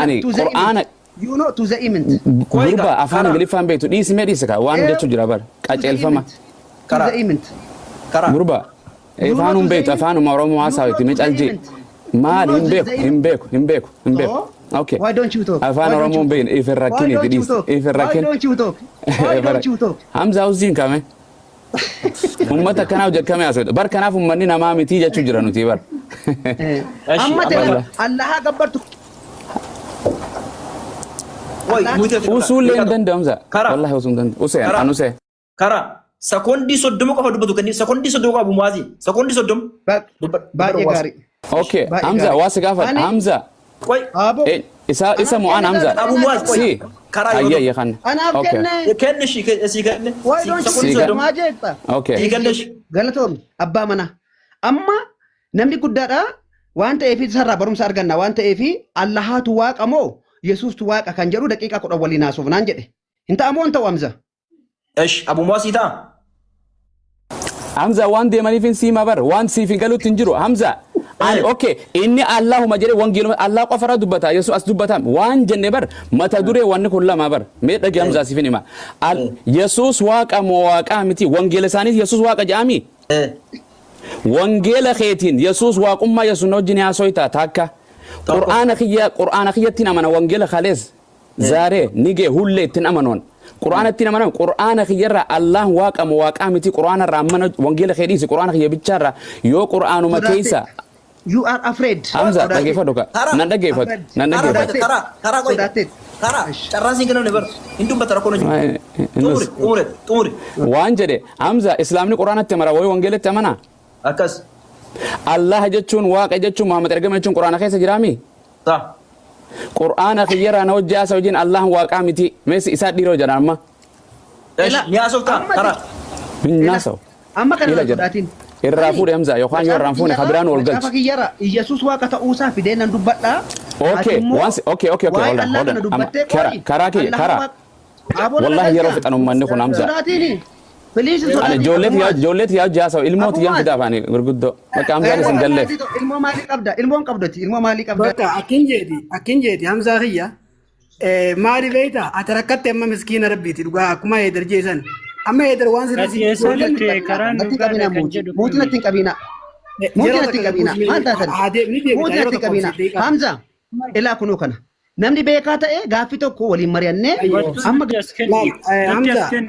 ani qur'aana You know to the imant. gurba afaan ingiliffaan beektu dhiisime dhiisaka waan jechu jira bar qaceelfama To the imant. Kara. gurba afaanum beektu afaanuma oromoo haasaawiti mee calji maali hin beeku okay Why don't you talk? afaan oromoon beeyin ifin rakkiniti dhiis ifin Why rakkin don't you talk? Why don't you talk? hamza uziin kame ummata kanaaf jekkame haasawita bar kanaaf ummanni namaa mitii jechuu jira nuti bar Amma ta'e Allah gabbartu. Woi, muite usuullee hin danda'amza Kara. wallahi usuun danda'u usee Kara. anusee Kara. Sekondi soddoma qofa dubbatu kenni. Sekondi soddoma Abu Muazi. Sekondi soddom. Baay'ee gaarii. okay Baay'ee hamza gaarii. waasi gaafadha Ani- hamza Woi. Abo. isa mo'aan hamza Abu Muazi. si Kara ayya kan Anaaf okay kenne. Kenne shi si kenne. Why don't you Sekondi Siga. soddom. maa jeetta? okay Si kenne shi. Galatoom abbaa mana. Amma namni guddaadha waan ta'eef isarraa barumsa arganna waan ta'eef Allahaatu waaqa moo Yesuustu waaqa kan jedhu daqiiqaa 10 waliin haasofna naan jedhe. Hin ta'amoo hin ta'u Hamza. Esh Abu Muazi ta. hamza waan deemaniifin siima bar waan siifin galuutti hin jiru hamza ani okay inni allahuma jedhe wangeeluma allah qofara dubbata yesus as dubbata waan jenne bar mata duree wanni kun lama bar mee dhagi hamza siifin hima yesus waaqa moo waaqa miti wangeela isaaniis yesus waaqa jedhami wangeela keetiin yesus waaqummaa yesus wajjin haasoyta takka qur'aana kiyyattiin amana wangeela kalees zaaree nigee hullee ittiin amanoon qur'aana ittiin amanan qur'aana kiyyarra allah waaqa moo waaqa miti qur'aana irraa amana wangeela kee dhiisi qur'aana kiyya bichaarra yoo qur'aanuma keessa You are afraid. hamza dhageeffadhu ka nan dhageeffadhu Kara koi. Sodaatee. Kara. Carraan siin kennu nebar. Hindu batara kono jiru. Tumuri. waan jedhe hamza islaamni qur'aanatti amara wayi wangeelatti amana Akkas. allah jechuun waaqa jechuun muhammad ergame jechuun qur'aana keessa jiraami Ta. qur'aana kiyyarra na wajji haasa wajjin allah waaqaa miti meesi isaa dhiiroo jedhan amma Esh ni asofta. Kara. hinnaasaw Amma kana ila jedha sodaatiin. irraa fuudhe hamza yookaan yoo irraan fuune kabiraan ol Gaafa galchi kiyyara Yesuus waaqa ta'uusaa fidee nan dubbadhaa. okay once okay hold on karaa kiyya karaa wallahi yeroo fixan ummanni kun hamza ani ijoolleet yaa jaasa ilmooti yaan fidaa afaanii gurguddoo bakka hamzaan isin galleef Ilmoo maalii qabda? Ilmoon qabdoti. Ilmoo maalii qabda? Bakka akkin jeeti Hamzaa kiyya maali beeyta ati rakkatte amma miskiina rabbiiti dhugaa akkuma heedar jeesan amma heedar waan Ati eessatti karaan Natti qabina muutii natti hin qabina. Muutii natti hin qabina. Maal taatan? Muutii natti hin qabina. Hamza ilaa kunoo kana. Namni beekaa ta'e gaaffii tokko waliin mari'annee amma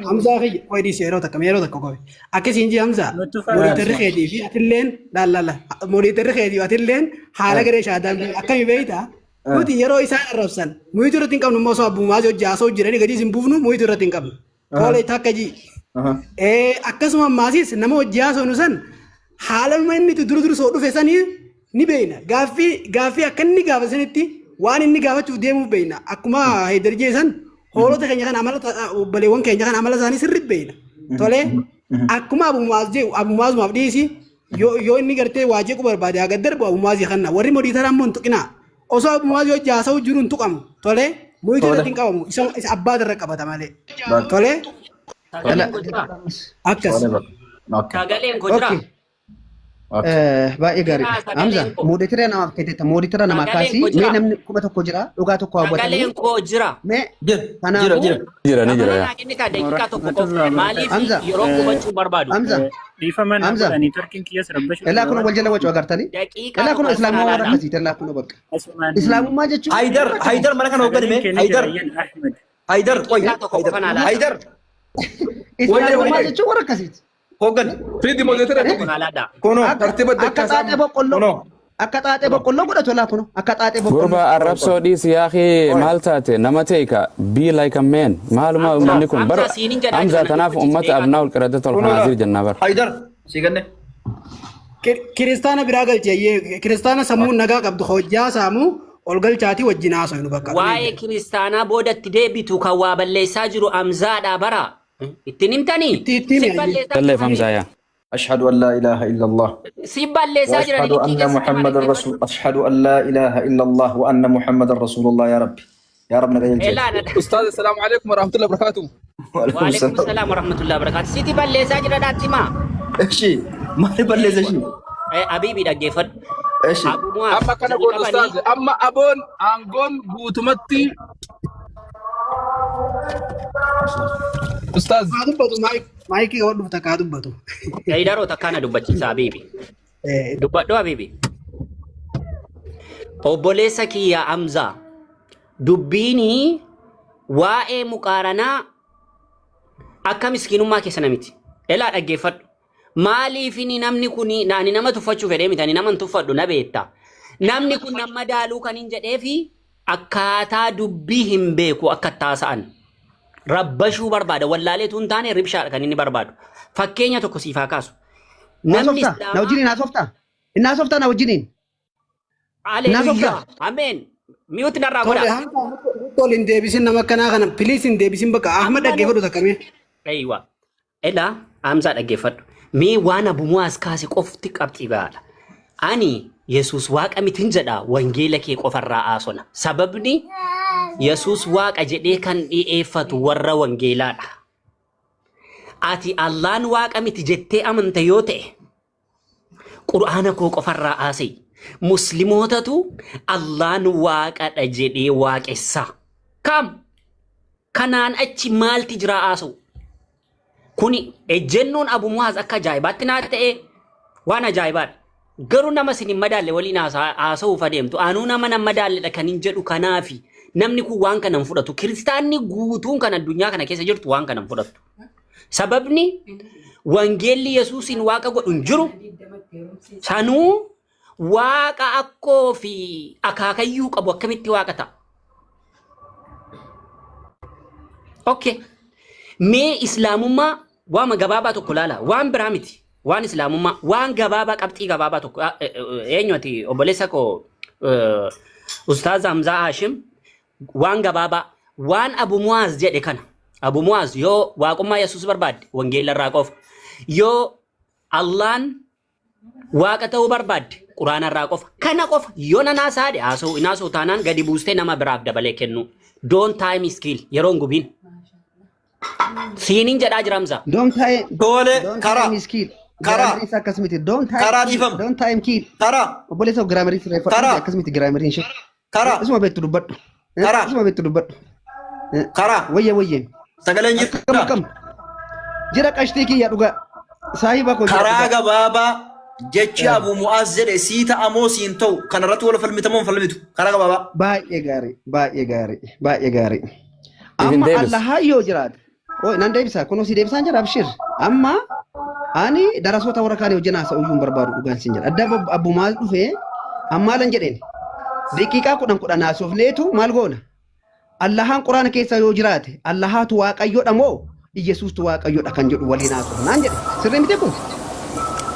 Hamzaa kiyya qoydiis yeroo takka qofe akkasiin jee Hamzaa mooliitarri keetii fi atilleen laallalla mooliitarri keetii fi atilleen haala garee shaadaan akkami beeyta nuti yeroo isaan arrabsan muyitu irratti hin qabnu immoo osoo abbumaas hojii haasoo jiranii gadi isin buufnu muyitu irratti hin qabnu tole takka jii akkasuma maasiis nama hojii haasoo san haaluma inni duru soo dhufe sanii ni beeyna gaaffii akka inni gaafa sanitti waan inni gaafachuuf deemuuf beeyna akkuma heedar jeesan hoolota keenya kan amala obboleewwan keenya kan amala isaanii sirriitti beeyna tole akkuma abumaasumaaf dhiisi yoo inni gartee waajjii barbaade haa gaddarbu abumaasii kanna warri modiitaraa immoo hin tuqinaa osoo abumaasii hojii haasa'u jiru hin tuqamu tole muyituu irratti hin qabamu isa abbaa irra qabata malee tole akkas Sagaleen koo jira. baay'ee gaarii. Hamza mooditira namaaf kenneetta mooditira namaa kaasii mee namni 1,000 jira dhugaa tokko hawwatanii. Sagaleen koo jira. Mee Jira. jira ni jira yaa Inni kaa daqiiqaa tokko qofa maaliif yeroo qubachuu barbaadu? Hamza Dhiifaman Hamza. godhanii tarkiin kiyyas rabbashuu. ilaa kun wal jala wacuu agartanii. Ilaa kun islaamummaa warra akkasiiti ilaa kun bakka. Islaamummaa jechuun. Haydar mana kana hoggan hime. Haydar qoy. Haydar. Islaamummaa jechuun warra akkasiiti. Hoggan. Fidi modeetira Kono. tartiiba Akka xaaxee boqqolloo. Akka xaaxee boqqolloo godhatu ilaa kun akka xaaxee boqqolloo. gurba arrabsoo dhiisi yaaqii maal taate nama teeka be like a man maaluma ummanni kun bara hamza tanaaf ummata abnaa ul qiraddata ol kanaazir jennaa bara Haydar. Si ganne. kiristaana biraa galchee kiristaana sammuu nagaa qabdu hojjaa saamuu ol galchaatii wajjin haasoo nu bakka. Waa'ee kiristaanaa boodatti deebitu kan waa balleessaa jiru Hamzaadha bara. Ittiin himtanii? Itti himi. dalleef hamzaa yaa أشهد أن لا إله إلا الله Sibbaan leessaa jira وأشهد أن محمد الرسول أشهد أن لا إله إلا الله وأن محمد رسول الله يا ربي يا رب نقيل جيد أستاذ السلام عليكم ورحمة الله وبركاته. وعليكم Waalaikum السلام salam warahmatullahi wabarakatuh. Sibbaan leessaa jira daatti maa? إيشي ما يبلي زي شيء Abiibi dhaggeeffadhu. إيشي Abu Muaz. أما كان أقول أستاذ أما أبون أنقون بوتمتي أستاذ Haa dubbatu maayikii qabadhu takka haa dubbatu. Gaydaroo takkaana dubbachiisa Abiibi. Dubbadhu Abiibi. Obboleessa kiyya Amzaa. Dubbiini waa'ee muqaaranaa akka miskiinummaa keessa namiti. Elaa dhaggeeffadhu. Maaliif namni kun ani nama tuffachuu fedhee miti ani nama hin tuffadhu na beekta. Namni kun nama daaluu kan hin jedheefi akkaataa dubbii hin beeku akka taasa'an. Rabbashuu barbaada. Wallaaleetu hin taane ribshaadha kan inni barbaadu. Fakkeenya tokko siif haa kaasu. Namni Na wajjiniin haasoftaa? Inni haasoftaa na wajjiniin? Aleluyaa. Ameen. Miyuuti narraa godha. Tol hin deebisin nama akkanaa kana piliis hin deebisin bakka Ahmad dhaggeeffadhu takka mee. Eeywa. Elaa Hamzaa dhaggeeffadhu. Mee waan Abu Muaz kaase qofti qabxii baadha. Ani Yesuus waaqa mitin jedha wangeela kee qofarraa haasona. Sababni Yesuus waaqa jedhee kan dhi'eeffatu warra wangeelaadha. Ati Allahan waaqa miti jettee amanta yoo ta'e Qur'aana koo qofarraa haasee. Musliimootatu Allahan waaqadha jedhee waaqessa. Kam kanaan achi maalti jira haasa'u? Kuni ejjennoon Abu Muaz akka ajaa'ibaatti naa ta'e waan ajaa'ibaadha. Garuu nama isin hin madaalle waliin haasa'uuf adeemtu. Anuu nama nan madaalledha kan hin jedhu kanaafi namni kun waan kana hin fudhatu. Kiristaanni guutuun kan addunyaa kana keessa jirtu waan kana hin fudhattu. Sababni wangeelli Yesuusin waaqa godhu hin jiru. Sanuu waaqa akkoo fi akaakayyuu qabu akkamitti waaqa ta'a? Okay. Mee islaamummaa waan gabaabaa tokko laala. Waan biraa miti. Waan islaamummaa waan gabaabaa qabxii gabaabaa tokko eenyuti obboleessa koo Ustaaz Hamzaa Hashim waan gabaabaa waan Abu Muaz jedhe kana. Abu Muaz yoo waaqummaa Yesuus barbaadde wangeela irraa qofa. Yoo Allahan waaqa ta'uu barbaadde Quraana irraa qofa. Kana qofa yoo nanaa saade haasa'u taanaan gadi buustee nama biraaf dabalee kennu. Don't time is kill yeroon gubiin. Siiniin jedhaa jira Hamzaa. Tole karaa karaa akkasumiti karaa dhiifama don't time kill karaa obboleessa giraamarii sirreeffadhu akkasumiti giraamariin ishee karaa isuma beektu dubbadhu Karaa. isuma beektu dubbadhu karaa wayye sagaleen jirtu kam jira qashtii kiyya dhugaa saahiba koo karaa gabaabaa jechi Abu Muaz jedhe sii ta'amoo siin ta'u kanarratti wal falmitamoo hin falmitu karaa gabaabaa. baay'ee gaarii amma allaha yoo jiraate nan deebisa kunoo si deebisaan jira abshir amma ani darasoota warra kaanii hojii naasa uyyuun barbaadu dhugaan siin jedha adda Abu Muaz dhufee amma lan jedheen daqiiqaa 10 naasofneetu maal goona allahaan quraana keessa yoo jiraate allahaatu waaqayyoodha moo Yesuustu waaqayyoodha kan jedhu waliin naasofnaan jedhe sirrii miti kun.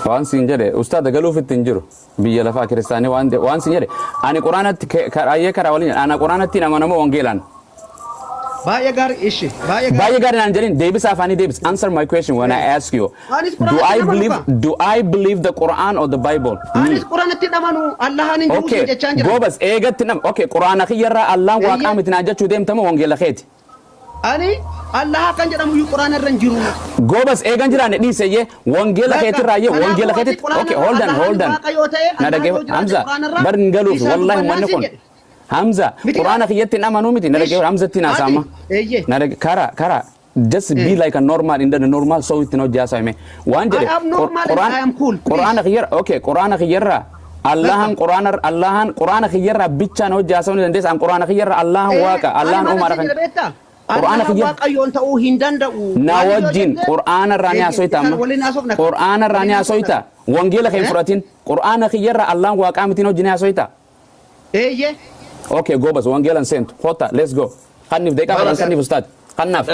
waan siin jedhe ustaada galuuf ittiin jiru biyya lafaa kiristaanii waan siin jedhe ani quraanatti karaa waliin ana quraanatti amanamoo wangeelaan. Baay'ee gaarii ishi baay'ee gaarii naan jedhin deebisa afaanii deebis answer my question when I ask you do I believe the Quran or the Bible? Anis quraanatti amanu allahan hin jiru jechaan jira. Gobas eegatti nam okay quraana kiyyarraa allah waaqaa miti naa jechuu deemtamo wangeela keeti. Ani allaha kan jedhamu quraana irra hin jiru. Gobas eegan jiraanne dhiiseyye wangeela keetirraayyee wangeela keetit okay hold on na dhagee Hamza barin galuuf wallahi wanni kun Hamza Qur'aana kiyyatti amanu miti na dhagee Hamza tina sama na dhagee kara just be like a normal in the normal so it no jasa me waan jedhe Qur'aana kiyyarra okay Qur'aana kiyyarra Allahan Qur'aana kiyyarra bicha no jasa ni dandees an Qur'aana kiyyarra Allahan waaqa Allahan umara kan Qur'aana kiyyarra waaqayyoon ta'uu hin danda'u na wajjin Qur'aana rani asoita amma Qur'aana rani asoita wangeela kee furatin Qur'aana kiyyarra Allahan waaqa miti no jini asoita okay go bas wangeelan sent hota let's go kanif deka kanif ustad kanaf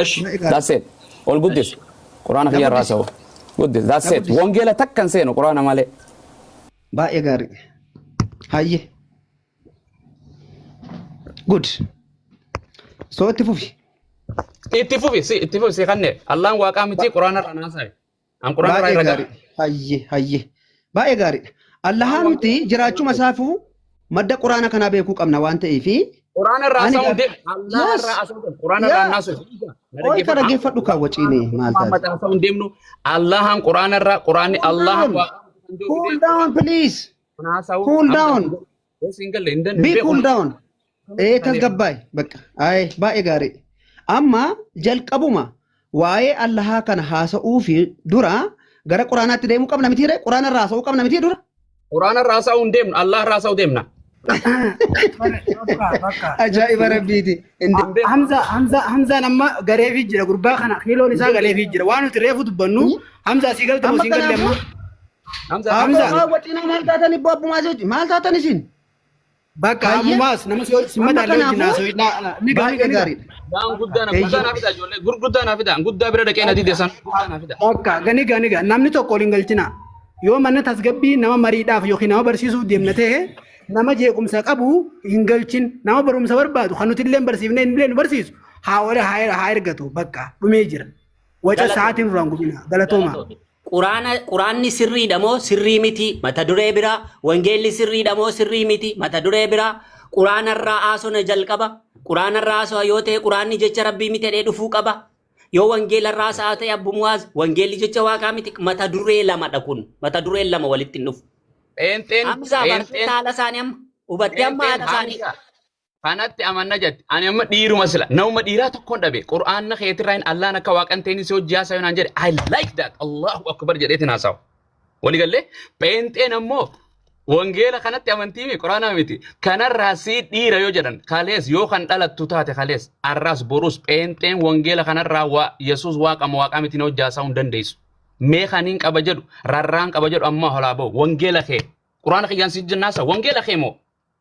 that's it all good this Qur'aana kiyyarra aso good this that's it wangeela takkan seno Qur'aana male baay'ee gaarii hayye good so itti fufi si kanne Allahan waaqa miti Qur'aana rana sai An quraana irraa baay'ee ragaa. gaarii hayyee baay'ee gaariidha. Allahamti jiraachuma isaafuu madda quraana kanaa beekuu qabna waan ta'eefi Quraana irraa ani haasa'uun deemu. Allah irraa haasa'uun deemu. Quraana irraa haasa'uun. Oi ka dhaggeeffadhu kaawwaciini maal Muhammad taate. haasa'uun deemnu. Allahan quraana irraa quraanni Allah Cool down please. Cool down. Be cool down. Tasgabbaay bakka. Ay baay'ee gaarii. Amma jalqabuma waa'ee Allahaa kana haasa'uu fi dura gara quraanaatti deemuu qabna miti ree? Quraana irraa haasa'uu qabna miti dura? Quraana irraa haasa'uun deemnu. Allah irraa haasa'uu deemna. Ajaa'iba rabbiiti. Hamza nama gareefi jira gurbaa kana kiiloon isaa galeefi jira waan nuti reefu dubbannu Hamza si galta musiin galle amma. Hamza waxiina maal taatan ibbo abbumaa jechuudha. Maal taatan isin? Bakka ammumaas nama simmata illee wajjin haasa'u. Baay'ee gaariidha. Waan guddaan naaf fida ijoollee. Gurguddaan naaf fida. Guddaa bira dhaqee na dideessan. Guddaan naaf fida. Bakka ganiga namni tokko waliin galchina. Yoo manna tasgabbii nama mariidhaaf yookiin nama barsiisuuf deemna ta'e nama jeequmsa qabu hin galchin nama barumsa barbaadu kan nuti illee barsiifne illee nu barsiisu haa ergatu bakka dhumee jira. Waca sa'aatiin duraan gubina galatooma. Quraanni sirriidha moo sirrii miti mata duree biraa wangeelli sirriidha moo sirrii miti mata duree biraa quraanarraa haasona jalqaba quraanarraa haasoo yoo ta'e quraanni jecha rabbii miti jedhee dhufuu qaba yoo wangeelarraa haasa'aa ta'e abbumuwaas wangeelli jecha waaqaa miti mata duree lamadha kun mata duree lama walitti hin dhufu. Hamza barsiisa haala isaanii amma hubattee amma haala isaanii. Kanatti amanna jetti. Ani amma dhiiruma sila. Nama dhiiraa tokkoon dhabe. Qur'aanna keetirraa hin Allahan akka waaqan ta'in si hojii haasa'u naan jedhe. I like that. Allahu akbar jedheetiin haasa'u. Wali gallee pheenxeen ammoo wangeela kanatti amantii mi quraana miti. Kanarraa si dhiira yoo jedhan kalees yoo kan dhalattu taate kalees arraas borus pheenxeen wangeela kanarraa waa Yesuus waaqama waaqaa miti na hojii haasa'uu hin dandeessu. Mee kaniin qaba jedhu rarraan qaba jedhu amma holaa ba'u wangeela kee. Quraana kiyyaan si jennaasa wangeela kee moo?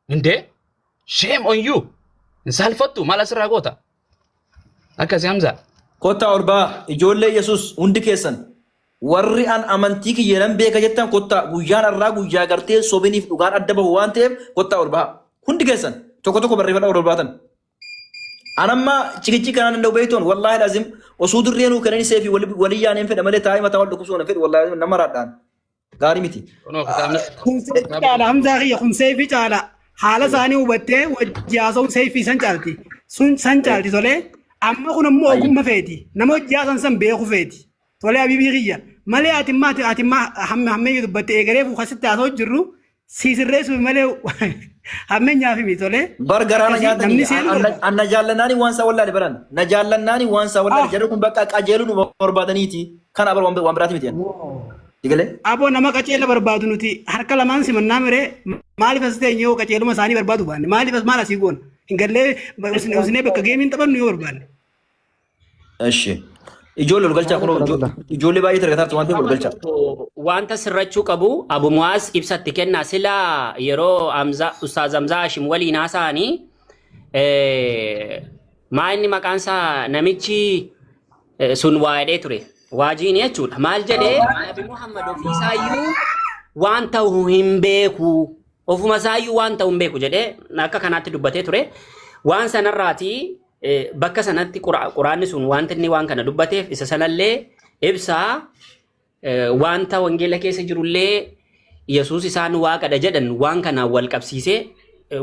Indee? Shame on you. Salfattu maal asirraa goota? Akkasii Hamza. Kottaa orbaa ijoollee Yesuus hundi keessan warri an amantii kiyyeeran beeka jettan kottaa guyyaan irraa guyyaa gartee sobiniif dhugaan adda bahu waan ta'eef kottaa orbaa hundi keessan tokko tokko barreeffadha orbaatan. Anamma cikichi kanaan danda'u beektoon wallaahi lazim osoo dirreenuu kananii seefi walii yaaneen fedha malee taa'ee mataa wal dhukkubsuu na fedhu wallaahi nama raadhaan gaarii miti. Kun seefi caala Hamzaa kiyya kun seefi caala. Haala isaanii hubattee wajji haasa'uun seefii san caalti. Sun san caalti tolee. Amma kun ammoo ogummaa feeti. Nama hojii haasan san beeku feeti. Tolee abibii kiyya. Malee aatimmaa hammeenyi dubbattee eegalee fuukasitti haasa'u jirru siisirreessuuf malee hammeenyaaf himi tolee. Bar garaana nyaatanii na jaallannaani waan isaa wallaale baran. Na jaallannaani waan isaa wallaale jedhu kun bakka qajeeluu nu barbaadaniiti. Kana bar waan biraati miti. Digalee. Aboo nama qaceela barbaadu nuti harka lamaan simannaa miree maaliif as ta'e yoo qaceeluma isaanii barbaadu baanne maaliif as maal asii goon hin gallee usnee bakka geemiin taphannu yoo barbaanne. Eshi ijoollee ol galchaa kun ijoollee baay'ee targataatti waan ta'eef ol galchaa. Wanta sirrachuu qabu Abumuwaas ibsatti kennaa sila yeroo Ustaaz Hamzaa Hashim waliin haasa'anii maa inni maqaan isaa namichi sun waa'ee ture. Waajiin jechuudha. Maal jedhee Nabi Muhammad ofiisaayyuu waan ta'u hin beeku. Ofuma isaayyuu waan ta'u hin beeku jedhee akka kanaatti dubbatee ture. Waan sanarraati bakka sanatti quraanni sun wanta inni waan kana dubbateef isa sanallee ibsaa wanta wangeela keessa jirullee Yesuus isaan waaqadha jedhan waan kana wal qabsiisee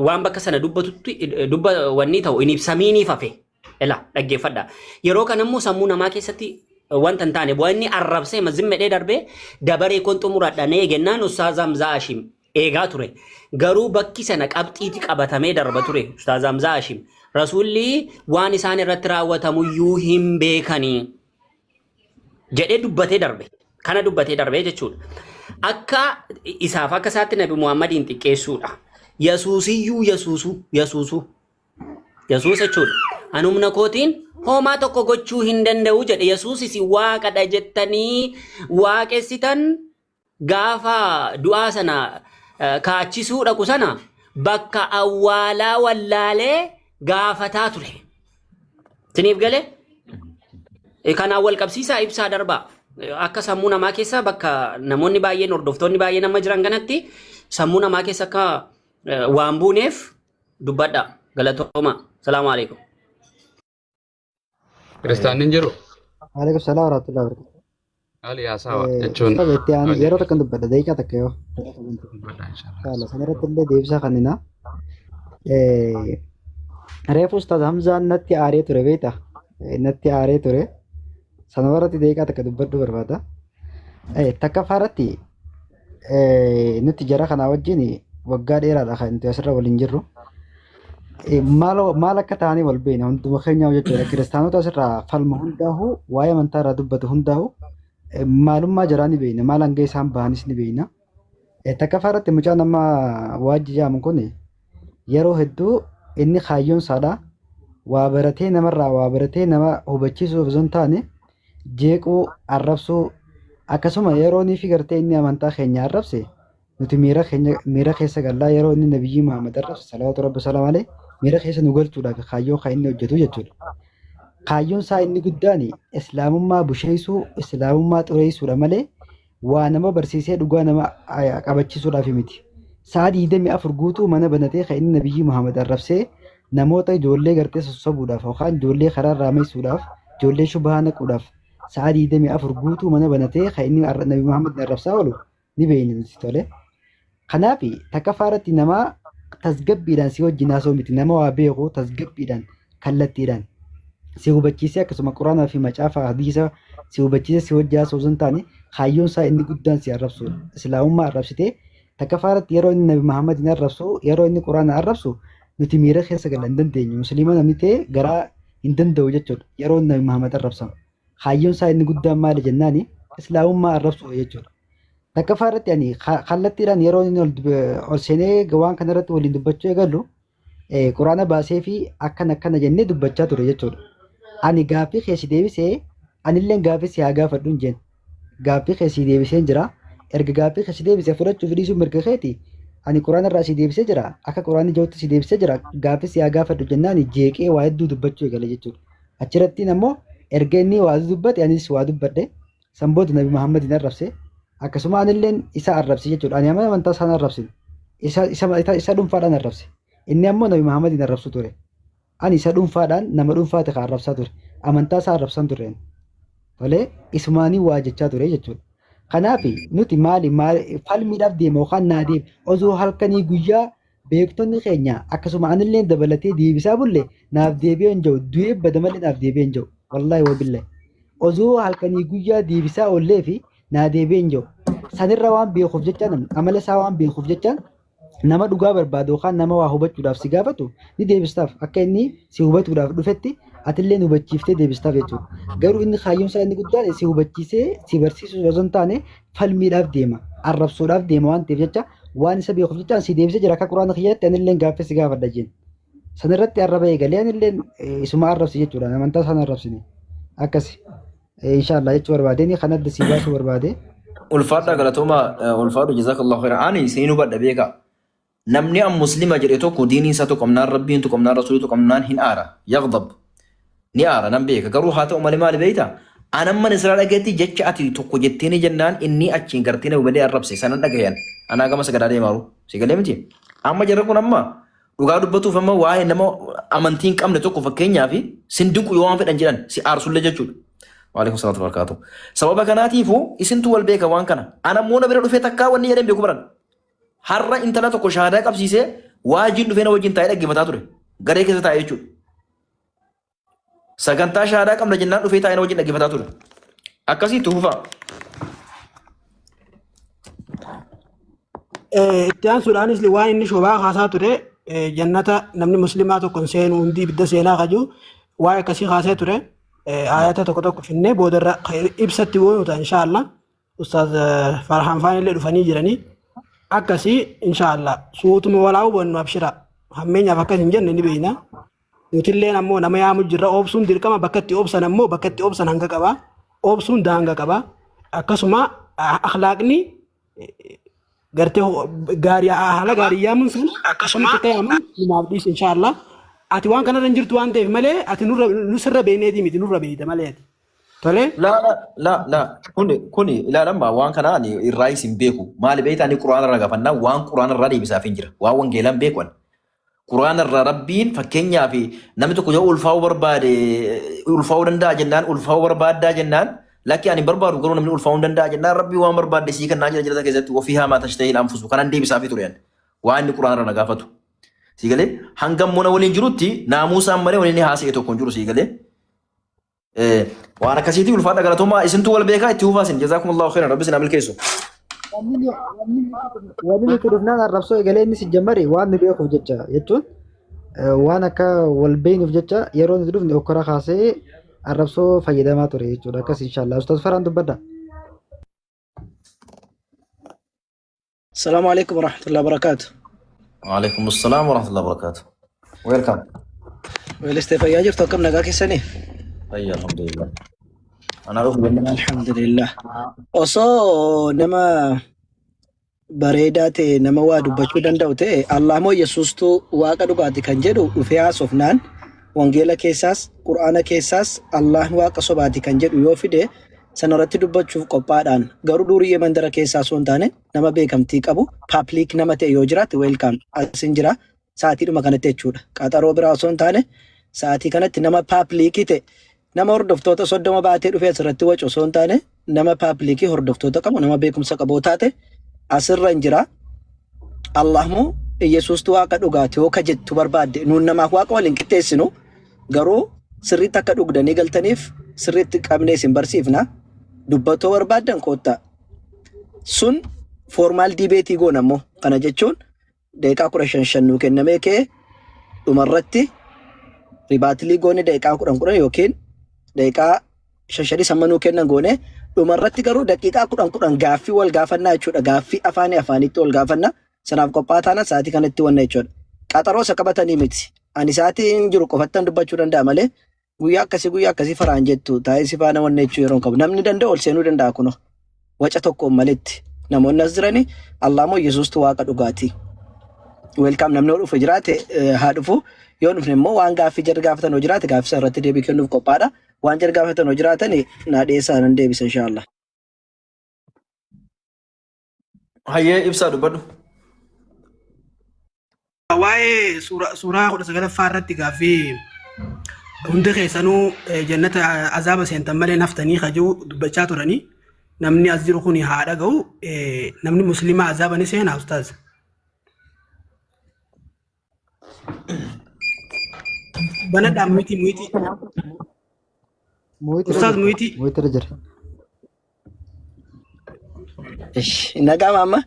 waan bakka sana dubbatutti wanni ta'u hin ibsamiiniif hafe. Ela dhaggeeffadha. Yeroo kanammoo sammuu namaa keessatti wanta hin taane bu'aa inni arrabsee mazimmedhee darbee dabaree kun xumuradhaan eegennaan Ustaaz Hamzaa Hashim eegaa ture. Garuu bakki sana qabxiiti qabatamee darba ture Ustaaz Hamzaa Hashim. Rasuulli waan isaan irratti raawwatamuyyuu hin beekanii jedhee dubbatee darbe. Kana dubbatee darbee jechuudha. Akka isaaf akka isaatti Nabi Muhammadiin xiqqeessuudha. Yesuusiyyuu Yesuusu jechuudha. Anumna kootiin homaa tokko gochuu hin danda'u jedhe Yesuus isin waaqadha jettanii waaqessitan gaafa du'aa sana kaachisuu dhaqu sana bakka awwaalaa wallaalee gaafataa ture. Siniif galee kanaan wal qabsiisaa ibsaa darbaa akka sammuu namaa keessa bakka namoonni baay'een hordoftoonni baay'een amma jiran kanatti sammuu namaa keessa akka waan buuneef dubbadha galatooma. Salaamu alaikum. Kiristaaniin jiru. Waalaikum salaam warahmatullahi wabarakatuh. Ali yaa sawa jechuun Ustaz itti aanu yeroo takkan dubbadha daqiiqaa takka yoo. Saala sanarratti illee deebisaa kannina. Reefu Ustaz Hamzaan natti aaree ture beektaa? Natti aaree ture. Sana warratti daqiiqaa takka dubbadhu barbaada. Takkaffaarratti nuti jara kanaa wajjin waggaa dheeraadha kan nuti asirra waliin jirru. Maal akka ta'anii wal beekna hunduma keenyaaf jechuudha. Kiristaanota asirraa falma hundaa'u waa'ee amantaa irraa dubbatu hundaa'u maalummaa jaraa ni beekna. Maal hanga isaan bahanis ni beekna. Takkaffaarratti mucaan nama waajji jaamu kun yeroo hedduu inni kaayyoon isaadha. Waa baratee namarraa waa baratee nama hubachiisuuf osoo hin taane jeequu arrabsuu akkasuma yeroo ni figartee inni amantaa keenya arrabse nuti miira keessa gallaa yeroo inni nabiyyi Muhammad arrabse salawaatu rabbi salaam alee miira keessa nu galchuudhaaf kaayyoo kan inni hojjetu jechuudha. Kaayyoon isaa inni guddaan islaamummaa busheessuu islaamummaa xureessuudha malee waa nama barsiisee dhugaa nama qabachiisuudhaaf miti. Sa'a 24 guutuu mana banatee kan inni nabiyyi Muhammad arrabsee namoota ijoollee gartee sossobuudhaaf yookaan ijoollee karaa raameessuudhaaf ijoollee shubhaa naquudhaaf sa'a 24 guutuu mana banatee kan inni nabi Muhammad arrabsaa oolu ni beekni nuti tole. Kanaaf takkaffaarratti nama tasgabbiidhaan si wajjin haasa'u miti nama waa beeku tasgabbiidhaan kallattiidhaan si hubachiisee akkasuma quraanaa fi macaafa hadiisa si hubachiisee si wajjin haasa'u osoo hin taane kaayyoon isaa inni guddaan si arrabsu islaamummaa arrabsitee takkaffaarratti yeroo inni nabi Muhammad arrabsu yeroo inni quraana arrabsu nuti miira keessa galuu hin dandeenyu musliima namni ta'e garaa hin danda'u jechuudha yeroo nabi Muhammad arrabsamu. Kaayyoon isaa inni guddaan maali jennaani islaamummaa arrabsu jechuudha. Takkaffaarratti ani kallattiidhaan yeroo inni ol seenee waan kanarratti waliin dubbachuu eegallu quraana baasee fi akkana jennee dubbachaa ture jechuudha. Ani gaaffii keessi deebisee anillee gaaffii si haa gaafadhu hin jeen. Gaaffii keessi deebisee jira. Erga gaaffii keessi deebisee fudhachuuf dhiisuun mirga keeti. Ani quraana irraa si deebisee jira. Akka quraanni jirutti si deebisee jira. Gaaffii si haa gaafadhu jennaan jeeqee waa hedduu dubbachuu eegale jechuudha. Achirratti ammoo erga inni waa dubbate anis waa dubbadhe sanboota nabi Muhammadin arrabse akkasuma anilleen isa arrabse jechuudha. Ani amma amantaa isaan arrabsin isa dhuunfaadhaan arrabse inni ammoo nabi Muhammadin arrabsu ture. Ani isa dhuunfaadhaan nama dhuunfaate kan arrabsaa ture amantaa isaa arrabsan tureen tolee isumaanii waa jechaa ture jechuudha. Kanaaf nuti maali falmiidhaaf deema yookaan naa deema osoo halkanii guyyaa beektonni keenya akkasuma anillee dabalatee deebisaa bulle naaf deebi'ee hin jiru du'ee bada malee naaf deebi'ee hin jiru wallaahi wabillahi osoo halkanii guyyaa deebisaa oollee fi naa deebi'ee hin jiru sanirra waan beekuuf jechaan amala isaa waan beekuuf jechaan nama dhugaa barbaadu yookaan nama waa hubachuudhaaf si gaafatu ni deebistaaf akka inni si hubatuudhaaf dhufetti atillee hubachiiftee deebistaaf jechuudha. Garuu inni kaayyoon isaa inni guddaan si hubachiisee si barsiisuu osoo hin taane falmiidhaaf deema arrabsuudhaaf deema waan ta'eef jecha waan isa beekuuf jechaan si deebisee jira akka quraana kiyyaatti anillee gaaffii si gaafadha jeen. Sanirratti arraba eegalee anillee isuma arrabsi jechuudha amantaa isaan arrabsine akkasi inshaallah jechuu barbaadeen kan adda si baasuu barbaade. Ulfaadha galatooma ulfaadhu jazakallahu khairan ani isin hubadha beeka. Namni am muslima jedhe tokko diiniin isaa tokko amnaan rabbiin tokko amnaan rasuulii tokko amnaan hin aara yaghdab ni aara nan beeka garuu haa ta'u malee maali beeyta anamman israa dhageetti jecha ati tokko jetteeni jennaan inni achiin gartee nama badee arrabse sanan dhagayan anaa gama sagadaa deemaaru si galee miti amma jarra kun amma dhugaa dubbatuuf amma waa'ee nama amantiin qabne tokko fakkeenyaaf sindiqu yoo waan fedhan jedhan si aarsullee jechuudha. Waalaikum salaam wa barakatuh. Sababa kanaatiifu isintu wal beeka waan kana anammoo na bira dhufee takkaa wanni jedhan beeku baran. Har'a intala tokko shahaadaa qabsiisee waajiin dhufee na wajjin taa'ee dhaggeeffataa ture. Garee keessa taa'ee jechuudha. Sagantaa shahaadaa qabna jennaan dhufee taa'ee na wajjin dhaggeeffataa ture. Akkasitti hufaa. Itti aansuudhaanis waan inni shobaa kaasaa ture jannata namni muslimaa tokko seenu hundi ibidda seenaa kaju waa akkasii kaasee ture. Ayata tokko finnee boodarra ibsatti goota inshaallah. Ustaaz Farhaan Faanillee dhufanii jiranii. Akkasii inshaallah suutuma walaa hubannu abshira hammeenyaaf akkas hin jenne ni beeyna nutilleen ammoo nama yaamu jirra obsuun dirqama bakkatti obsan ammoo bakkatti obsan hanga qaba obsuun daanga qaba akkasuma akhlaaqni gartee gaarii haala gaarii yaamuun sun akkasuma ta'amu numaaf dhiis inshaallah ati waan kanarra hin jirtu waan ta'eef malee ati nurra beeyneetii miti nurra beeyta malee ati tole la kuni ilaalamma waan kana ani irraa isin beeku maali beeyta ani quraana irraa gaafannaa waan quraana irraa deebisaaf hin jira waan wangeelaan beeku ani quraana irraa rabbiin fakkeenyaaf namni tokko yoo ulfaa'uu barbaade ulfaa'uu danda'a jennaan ulfaa'uu barbaaddaa jennaan Laki ani barbaadu garuu namni ulfaa'uu hin danda'a jennaan rabbii waan barbaadde sii kennaa jira jirata keessatti ofii hamaa tashtahii anfusu kanan deebisaa fi tureen waan inni quraana irra na gaafatu. Sii galee hangam muna waliin jirutti naamusaan malee waliin haasa'e tokko hin jiru sii galee. Waan akkasiitii ulfaadha galatoomaa isintu wal beekaa itti hufaasin jazaakumullahu khairan rabbi sinaa milkeessu. Wanni nuti dhufnaan arrabsoo egalee inni si jammari waan nu beekuuf jecha jechuun waan akka wal beeynuuf jecha yeroo nuti dhufne okkora kaasee arrabsoo fayyadamaa ture jechuudha akkas inshallah ustaz Faraan dubbadha. Assalamu alaikum warahmatullahi wabarakatuh. Waalaikum assalaam warahmatullahi wabarakatuh. Welcome. Weliste fayyaa jirtu akkam nagaa keessanii? Fayyaa alhamdulillah. Ana dhufu jennaan. Alhamdulillah. Osoo nama bareedaa ta'e nama waa dubbachuu danda'u ta'e Allah moo Yesuustu waaqa dhugaati kan jedhu dhufee haasofnaan wangeela keessaas qur'aana keessaas Allah waaqa sobaati kan jedhu yoo fide sanarratti dubbachuuf qophaadhaan garuu durii mandara keessaa osoo hin taane nama beekamtii qabu paabliik nama ta'e yoo jiraate weelkaam asin jira sa'aatiidhuma kanatti jechuudha. Qaxaroo biraa osoo hin taane sa'aatii kanatti nama paabliikii ta'e nama hordoftoota 30 baatee dhufee asirratti wacu osoo hin taane nama paabliikii hordoftoota qabu nama beekumsa qabu taate asirra hin jira. Allah moo Yesuustu waaqa dhugaati yoo ka jettu barbaadde nuun namaaf waaqa waliin qixxeessinu garuu sirriitti akka dhugdanii galtaniif sirriitti qabnee isin barsiifna dubbatoo barbaaddan koottaa sun formaal dibeetii goona ammoo kana jechuun daqiiqaa 15 nuu kennamee kee dhumarratti ribaatilii goone daqiiqaa 10 yookiin daqiiqaa 5 sammanuu kennan goone dhumarratti garuu daqiiqaa 10 gaaffii wal gaafannaa jechuudha. Gaaffii afaanitti wal gaafannaa sanaaf qophaa'aa taana sa'aatii kanatti wanna jechuudha. Qaxaroo isa qabatanii miti. Ani sa'aatiin jiru qofattan dubbachuu danda'a malee guyyaa akkasii Faraan jettu taa'ee si faana wanna jechuu yeroo qabu namni danda'u ol seenuu danda'a kuno waca tokkoon maletti namoonni as jiranii Allah moo Yesuustu waaqa dhugaati. Welkaam namni dhufu jiraate haa dhufu yoo dhufne immoo waan gaaffii jarri gaafatan hoo jiraate gaaffii irratti deebii kennuuf qophaadha. Waan jarri gaafatan hoo jiraatan naa dhiyeessaa nan deebisa inshallah. Hayyee ibsaa dubbadhu. Waa'ee suuraa 19ffaa irratti gaaffii hundi keessanuu jannata azaaba seentan malee naftanii kajuu dubbachaa turanii namni as jiru kun haa dhaga'u namni muslimaa azaaba ni seenaa ustaaz. Banadhaa muyitii. Ustaaz muyitii. Muyitii irra jira. Nagaa maamma.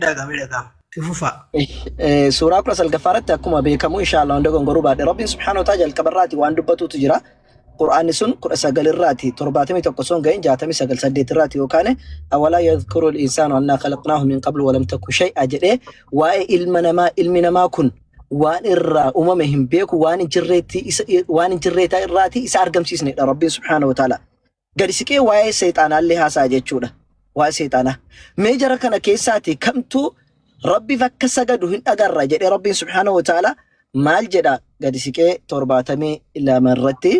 Dhagaa. Tifufa. Suuraa 19ffaa irratti akkuma beekamu inshallah hunda gongoruu baadhe Rabbiin subhaanahu wa ta'ala jalqabarraati waan dubbatutu jira. Qur'aanni sun 19 irraati 71 son ga'in 69 8 irraati yookaan awala yadhkuru al-insanu anna khalaqnahu min qablu wa lam taku shay'a jedhee waa'ee ilmi namaa kun waan irraa uumame hin beeku waan jirreetaa irraati isa argamsiisnedha Rabbiin subhaanahu wa ta'ala. Gadi siqee waa'ee seexaanaallee haasaa jechuudha. Waa'ee seexaanaa. Mee jara kana keessaati kamtu Rabbi bakka sagadu hin agarra jedhee Rabbiin subhaanahu wa ta'ala maal jedha gadi siqee 72 irratti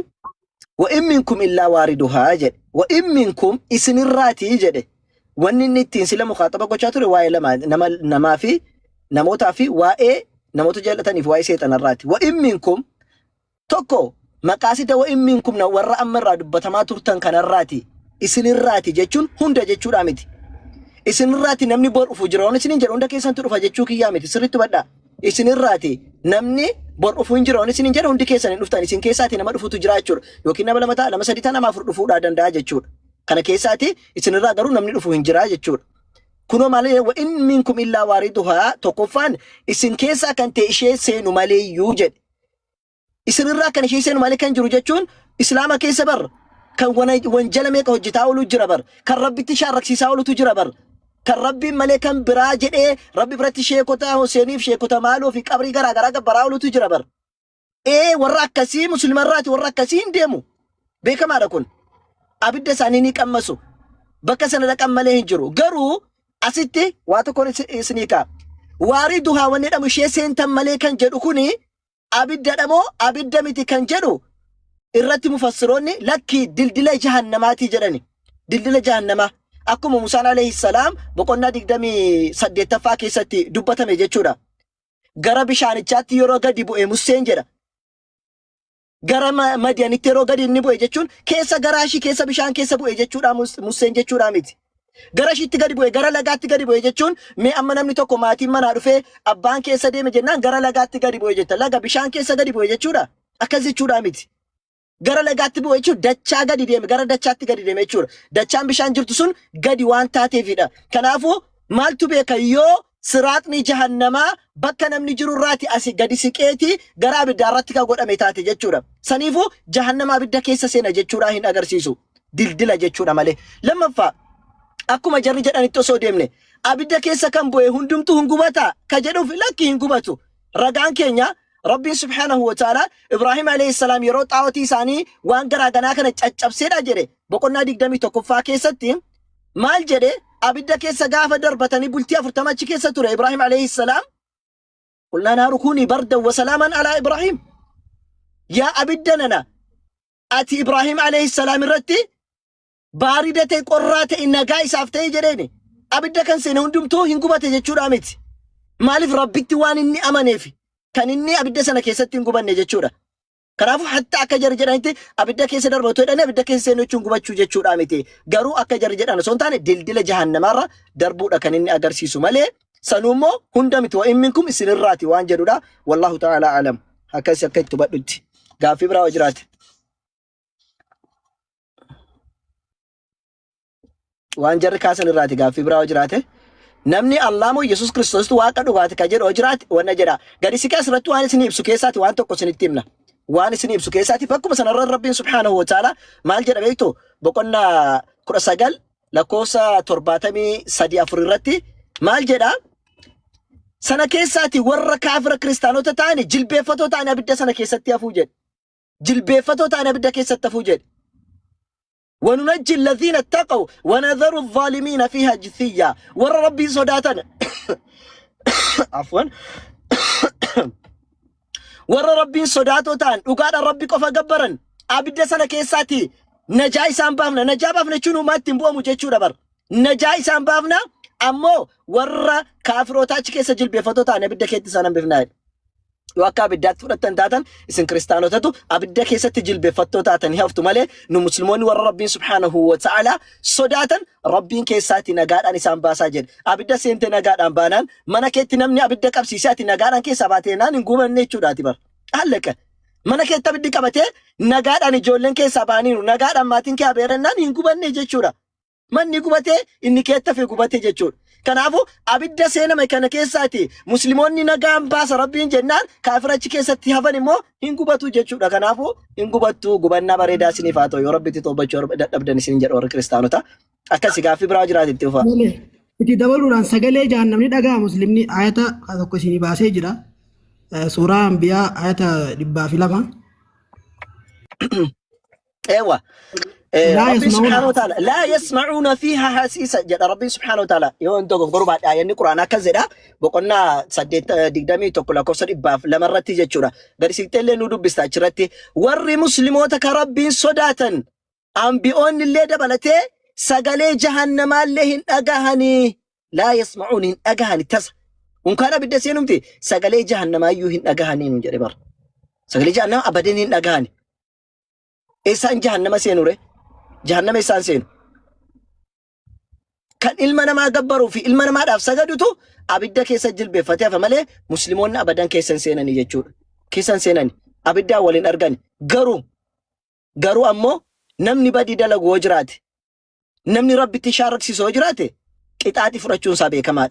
وإن منكم إلا واردها جد وإن منكم إسن الراتي جد وإن التين سلا مخاطبة قشاتر واي لما نما في نموت في واي نموت جلتني في واي سيتنا الراتي وإن منكم توكو مقاصد وإن منكم نور أمر بتما ترتن كان الراتي إسن الراتي جتشون هند جتشون عمتي إسن الراتي نمني بور فجرون إسن جرون ده كيسان تروح جتشو كي عمتي سرت بدا إسن الراتي نمني bor dhufu hin jiru isin hin jedhu hundi keessan hin dhuftan isin keessaati nama dhufutu jira jechuudha yookiin nama lama ta'a nama sadi ta'a nama afur dhufuudha danda'a jechuudha kana keessaati isin irraa garuu namni dhufu hin jira jechuudha kunoo malee wa in minkum illaa waariduhaa tokkoffaan isin keessaa kan ta'e ishee seenu malee iyyuu jedhe isin irraa kan ishee seenu malee kan jiru jechuun islaama keessa bar kan wanjala meeqa hojjetaa oolu jira bar kan rabbitti shaarraksiisaa oolutu jira bar kan rabbiin malee kan biraa jedhee rabbi biratti sheekota Huseeniif sheekota maaloo fi qabrii garaa gabbaraa oolutu jira bar. Warra akkasii musliimarraati warra akkasii hin deemu. Beekamaadha kun. Abidda isaanii ni qammasu. Bakka sana dhaqan malee hin jiru. Garuu asitti waa tokkoon isinii kaa. Waarii duhaa wanni jedhamu ishee seentan malee kan jedhu kuni abidda dhamoo abidda miti kan jedhu irratti mufassiroonni lakki dildila jahannamaati jedhani. Dildila jahannamaa. Akkuma Musaan alayhi salaam boqonnaa 28ffaa keessatti dubbatame jechuudha. Gara bishaanichaatti yeroo gadi bu'e Museen jedha. gara Madiyaanitti yeroo gadi inni bu'e jechuun keessa garaa ishii keessa bishaan keessa bu'e jechuudha Museen jechuudha miti. Gara ishiitti gadi bu'e gara lagaatti gadi bu'e jechuun mee amma namni tokko maatiin manaa dhufee abbaan keessa deeme jennaan gara lagaatti gadi bu'e jetta laga bishaan keessa gadi bu'e jechuudha akkas jechuudha miti. Gara lagaatti bu'e jechuun dachaa gadi deeme gara dachaatti gadi deeme jechuudha. Dachaan bishaan jirtu sun gadi waan taateefidha. Kanaafuu maaltu beeka yoo siraatni jahannamaa bakka namni jiru irraati asii gadi siqeeti gara abiddaa irratti kan godhame taate jechuudha. Saniifuu jahannamaa abidda keessa seena jechuudha hin agarsiisu. Dildila jechuudha malee. Lammaffaa akkuma jarri jedhanitti osoo deemne abidda keessa kan bu'e hundumtu hin gubata ka jedhuuf lakki hin gubatu. Ragaan keenya Rabbiin subhanahu wa ta'ala Ibrahim alayhi salam yeroo xaawotii isaanii waan garaagaraa kana caccabseedha jedhe boqonnaa 21ffaa keessatti maal jedhe abidda keessa gaafa darbatanii bultii 40 achi keessa ture Ibrahim alayhi salam qulnaa naaru kuni bardan wa salaaman ala Ibrahim yaa abidda nana ati Ibrahim alayhi salam irratti baarida ta'e qorraa ta'e nagaa isaaf ta'e jedheeni abidda kan seene hundumtuu hin gubate jechuudha miti maaliif rabbitti waan inni amaneef kan inni abidda sana keessatti hin gubanne jechuudha. Kanaafuu hatta akka jarri jedhanitti abidda keessa darbatu jedhanii abidda keessa seenuu jechuun gubachuu jechuudha miti. Garuu akka jarri jedhan osoo hin taane dildila jahannamaarra darbuudha kan inni agarsiisu malee sanuummoo hunda miti wa imminkum isinirraati waan jedhudha. Wallahu ta'ala alam. Akkasii akka itti hubadhutti. Gaaffii biraa yoo jiraate. Waan jarri kaasan irraati gaaffii biraa yoo jiraate. Namni Allah moo Yesus Kiristoositu waaqa dhugaati ka jedhu jiraate wanna jedha. Gadi siqee asirratti waan isin ibsu keessaati waan tokko isinitti himna. Waan isin ibsu keessaati bakkuma sanarra Rabbiin subhaanahu wa ta'ala maal jedha beektu boqonnaa 19 lakkoofsa 73 irratti maal jedha sana keessaati warra kaafira kiristaanota ta'ani jilbeeffatoo ta'ani abidda sana keessatti hafuu jedhe. Jilbeeffatoo ta'ani abidda keessatti hafuu jedhe. وننجي الذين اتقوا ونذر الظالمين فيها جثيا ور ربي صداتنا عفوا ور ربي صداتو تان وقال ربي كفا جبرن عبد سنة كيساتي نجاي سام بافنا نجا بافنا شنو ما تنبوا مجتشو دبر نجاي سام بافنا أمو ور كافرو تاج كيس جل بفتو تان عبد كيت سنة بفناي وكا بدات فرتن تاتن اسم كريستيانو تاتو ابدا كيست جلب فتو تاتن هفتو مالي نو مسلمون ور ربي سبحانه وتعالى صداتن ربي كيساتي نغادان سان باساجد ابدا سنت نغادان بانان منكيت نمني ابدا قبسيساتي نغادان كيساباتينا نغومن نيچو داتي بر علك منكيت ابدي قبته نغادان جولن كيساباني نغادان ماتين كابيرنان نغومن نيچودا من نغوبته اني كيتفي غوبته جچود كنافو أبدا سينا ما كان كيساتي مسلمون نجام باس ربين جنان كافر أشي كيساتي هفني مو إنكو باتو جتشو كنافو إنكو باتو غبنا بريدا سني فاتو يورب بتتوبة جورب أبدا نسينجر اور كريستيانو تا أكاسي كافي براجرات التوفا. إتي دبلوران سجلة جهنم ندعى مسلمني آية هذا كسيني باسه جرا سورة أنبياء آية دبا في لما. أيوة. ربي سبحانه وتعالى لا يسمعون فيها حسيسا جد ربي سبحانه وتعالى يوم تقول قربات آية القرآن كذا بقولنا سديت دقدامي تقول لك وصل إباف لما رتي جتشورا قال سيتلي نودو بستأجرتي ور مسلموتك ربي صداتا أنبيون اللي دبلته سجلي جهنم اللي أجهني لا يسمعون أجهني تس وكان بدي سينومتي سجلي جهنم أيوهن أجهني نجربر سجلي جهنم أبدين أجهني إنسان جهنم سينوره جهنم إنسان سين كان إلمنا ما جبروا في إلمنا ما داف سجدوا أبدا كيسجل بفتح فماله مسلمون أبدا كيسن سينني يجور كيسن سينني أبدا ولين أرجعني قرو أمو نمني بدي دلا وجرات نمني ربي تشارك سي وجراته كتاتي فرشون سابي كمان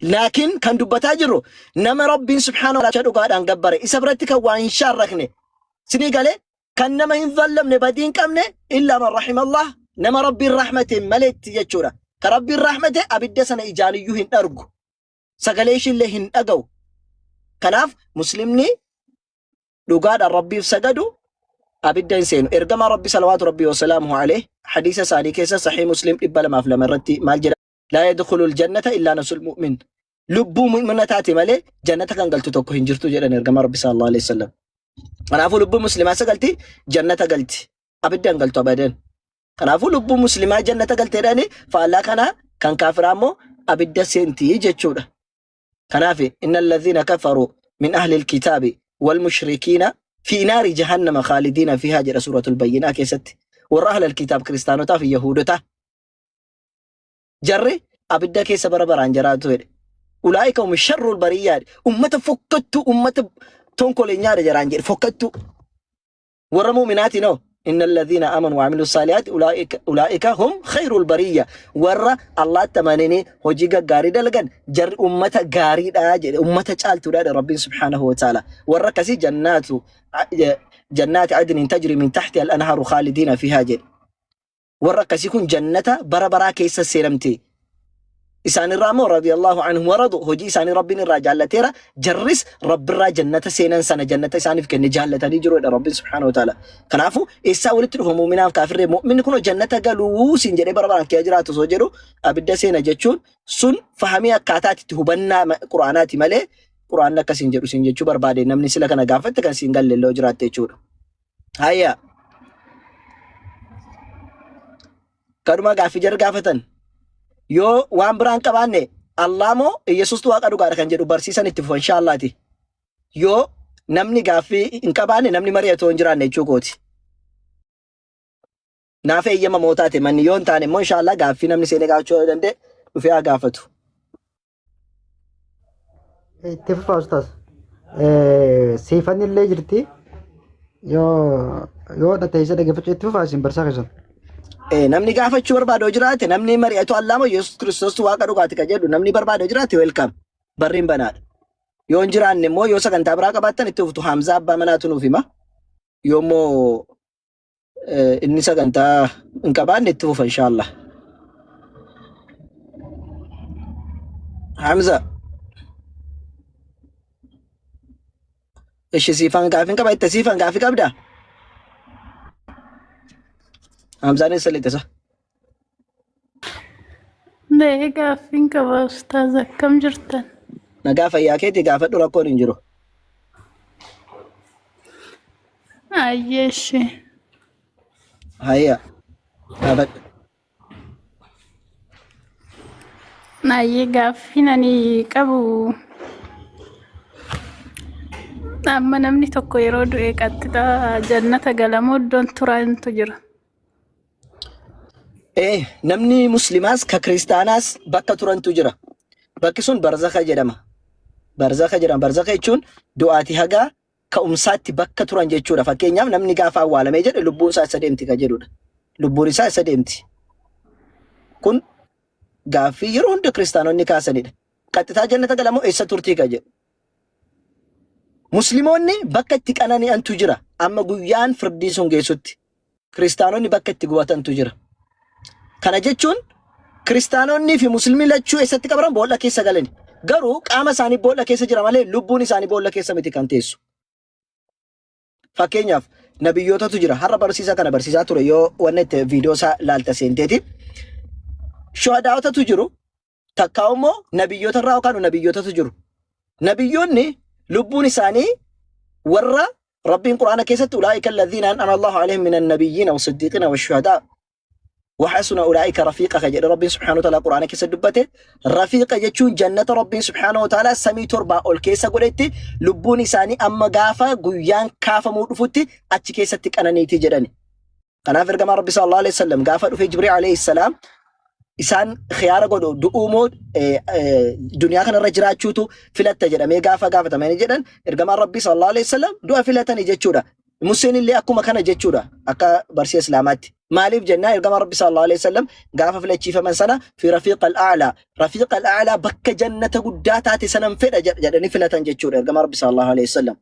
لكن كان دبتاجرو نما ربي سبحانه وتعالى قاعد أن جبر إسبرتك وإن شاركني سني قاله كان نما ينظلم نبدين كمنه إلا من رحم الله نما ربي الرحمة ملت يجورا كربي الرحمة أبدا سنة إجاني يهن أرجو سقليش اللي هن أجو كناف مسلمني لقاد الربي سجدوا أبدا إنسان إرجم ربي صلوات ربي وسلامه عليه حديث سالي كيس صحيح مسلم إبلا ما فلم رتي ما الجنة لا يدخل الجنة إلا نفس المؤمن لبو من تاتي ماله جنة كان قلت توكو هنجرتو جدا إرجم ربي صلى الله عليه وسلم أنا أقول لبو مسلمة سقلتي جنة قلتي أبدا قلت أبدا أنا أقول لبو مسلمة جنة قلتي راني فالله كان كافر أمو أبدا سنتي جتشودا كنافي إن الذين كفروا من أهل الكتاب والمشركين في نار جهنم خالدين فيها جرى سورة البينة كيست وراه الكتاب كريستانوتا في يهودتا جري أبدا كيس بربر عن جراتو أولئك هم شر البريات أمة فكتو أمة تنكل إنيار جرانجر فكتو ورموا مناتي نو إن الذين آمنوا وعملوا الصالحات أولئك هم خير البرية ورا الله تمانيني هجيغا غاري دلغن جر أمة غاري داجر أمة چالتو دا ربي سبحانه وتعالى ورا كسي جنات عدن تجري من تحت الأنهار خالدين فيها جر ورا كسي كن جنة بربرا كيس سيرمتي إسان الرامو رضي الله عنهم ورضوا هجي إسان ربنا الرجال تيرا جرس رب الرا جنة سينان سنة جنة إسان في كن جهلة تنيجرو إلى رب سبحانه وتعالى كنافو إسا ولترهم مؤمنان كافر مؤمن كنوا جنة قالوا سنجري بربان كيجرات سوجرو أبدا سينا جتشون سن فهمي كاتات تهبنا قرآنات ملي قرآن لك سنجرو سنجرو بربادي نمني سلا كنا قافت كان سنجل للو جرات تيجور هيا كرما قافي جر قافتن yoo waan biraan qabaanne Allah moo Yesuustu waaqa dhugaadha kan jedhu barsiisan itti fufu inshallah ti yoo namni gaaffii hin qabaanne namni mari'atu hin jiraanne jechuu kooti naaf eeyyama mootaate manni yoo hin taane immoo inshallah gaaffii namni seenee gaafachuu danda'e dhufee haa gaafatu. Itti fufaa ustaas siifannillee jirti yoo dhateessa dhaggeeffachuu itti fufaa isin barsaa keessan. namni gaafachuu barbaadu jiraate namni mari'atu Allaama Yesuus Kiristoos waaqa dhugaati ka jedhu namni barbaadu jiraate welcome barriin banaadha yoo hin jiraanne immoo yoo sagantaa biraa qabaattan itti fuftu Hamzaa abbaa manaatu nuuf hima yoommoo inni sagantaa hin qabaanne itti fufa inshallah Hamza ishi siifan gaafin qaba itti siifan gaafi qabda Hamzaan salite sa. Nee gaaffiin qaba ustaaz akkam jirtan? Nagaa fayyaa keeti gaafadhu rakkoon hin jiru. Ayyeeshi. Hayya. Gaafadhu. Nayyee gaaffiin ani qabu amma namni tokko yeroo du'e qaxxixa jannata galamoo iddoon turaantu jira. namni muslimaas ka kiristaanaas bakka turantu jira. Bakki sun barzakha jedhama. Barzakha jedhama. Barzakha jechuun du'aatii hagaa ka'umsaatti bakka turan jechuudha. Fakkeenyaaf namni gaafa awwaalamee jedhe lubbuun isaa isa deemti ka jedhudha. Lubbuun isaa isa deemti. Kun gaaffii yeroo hunda kiristaanonni kaasanidha. Qaxxitaa jannata galamoo eessa turtii ka jedhu. Musliimoonni bakka itti qanani'antu jira. Amma guyyaan firdii sun geessutti. Kiristaanonni bakka itti gubatantu jira. Kana jechuun kiristaanonni fi musliimii lachuu eessatti qabaran boolla keessa galani. Garuu qaama isaanii boolla keessa jira malee lubbuun isaanii boolla keessa miti kan teessu. Fakkeenyaaf nabiyyootatu jira. Har'a barsiisaa kana barsiisaa ture yoo wanna itti viidiyoo isaa laalta seenteeti. Shuhadaa'otatu jiru. Takkaa immoo nabiyyoota irraa yookaan nabiyyootatu jiru. Nabiyyoonni lubbuun isaanii warra Rabbiin Quraana keessatti ulaa'ika alladhiina an'ama Allahu alayhim minan nabiyyiina was-siddiiqiina wash-shuhadaa وحسن أولئك رفيقا كجد ربي سبحانه وتعالى قرآن كيس دبته رفيقا يجون جنة ربي سبحانه وتعالى سمي تربا الكيس قلتي لبوني ساني أما غافا غيان كافا مودفتي أتش كيستك أنا نيتي جدني كان فرق ربي صلى الله عليه وسلم غافا في جبريل عليه السلام إسان خيار قدو دؤمو دنيا كان الرجرات شوتو فلت جدا مي غافا تماني جدا إرقام ربي صلى الله عليه وسلم دعا فلتاني جتشورا مسلمين اللي أكو مكان جتشورا أكا برسي إسلامات مالف جنة يرقم ربي صلى الله عليه وسلم قافة في الاتشيفة من سنة في رفيق الأعلى رفيق الأعلى بك جنة قداتات سنة فئة جدني فلا تنجتشور يرقم ربي صلى الله عليه وسلم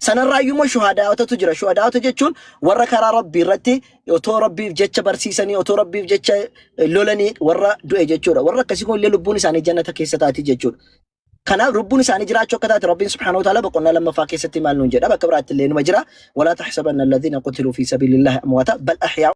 سنة رأيهم شهداء تجرى شهداء تجتشون وركر ربي رتي يوتو ربي بجتش برسيسني يوتو ربي بجتش لولني ورا دوء جتشورا ورا كسيكون اللي لبوني ساني جنة كيستاتي جتشور كان ربنا ساني جرا شوكتات ربي سبحانه وتعالى بقولنا لما فاكي ستي مال نجرا بكبرات الليل مجرى ولا تحسبن الذين قتلوا في سبيل الله أمواتا بل أحياء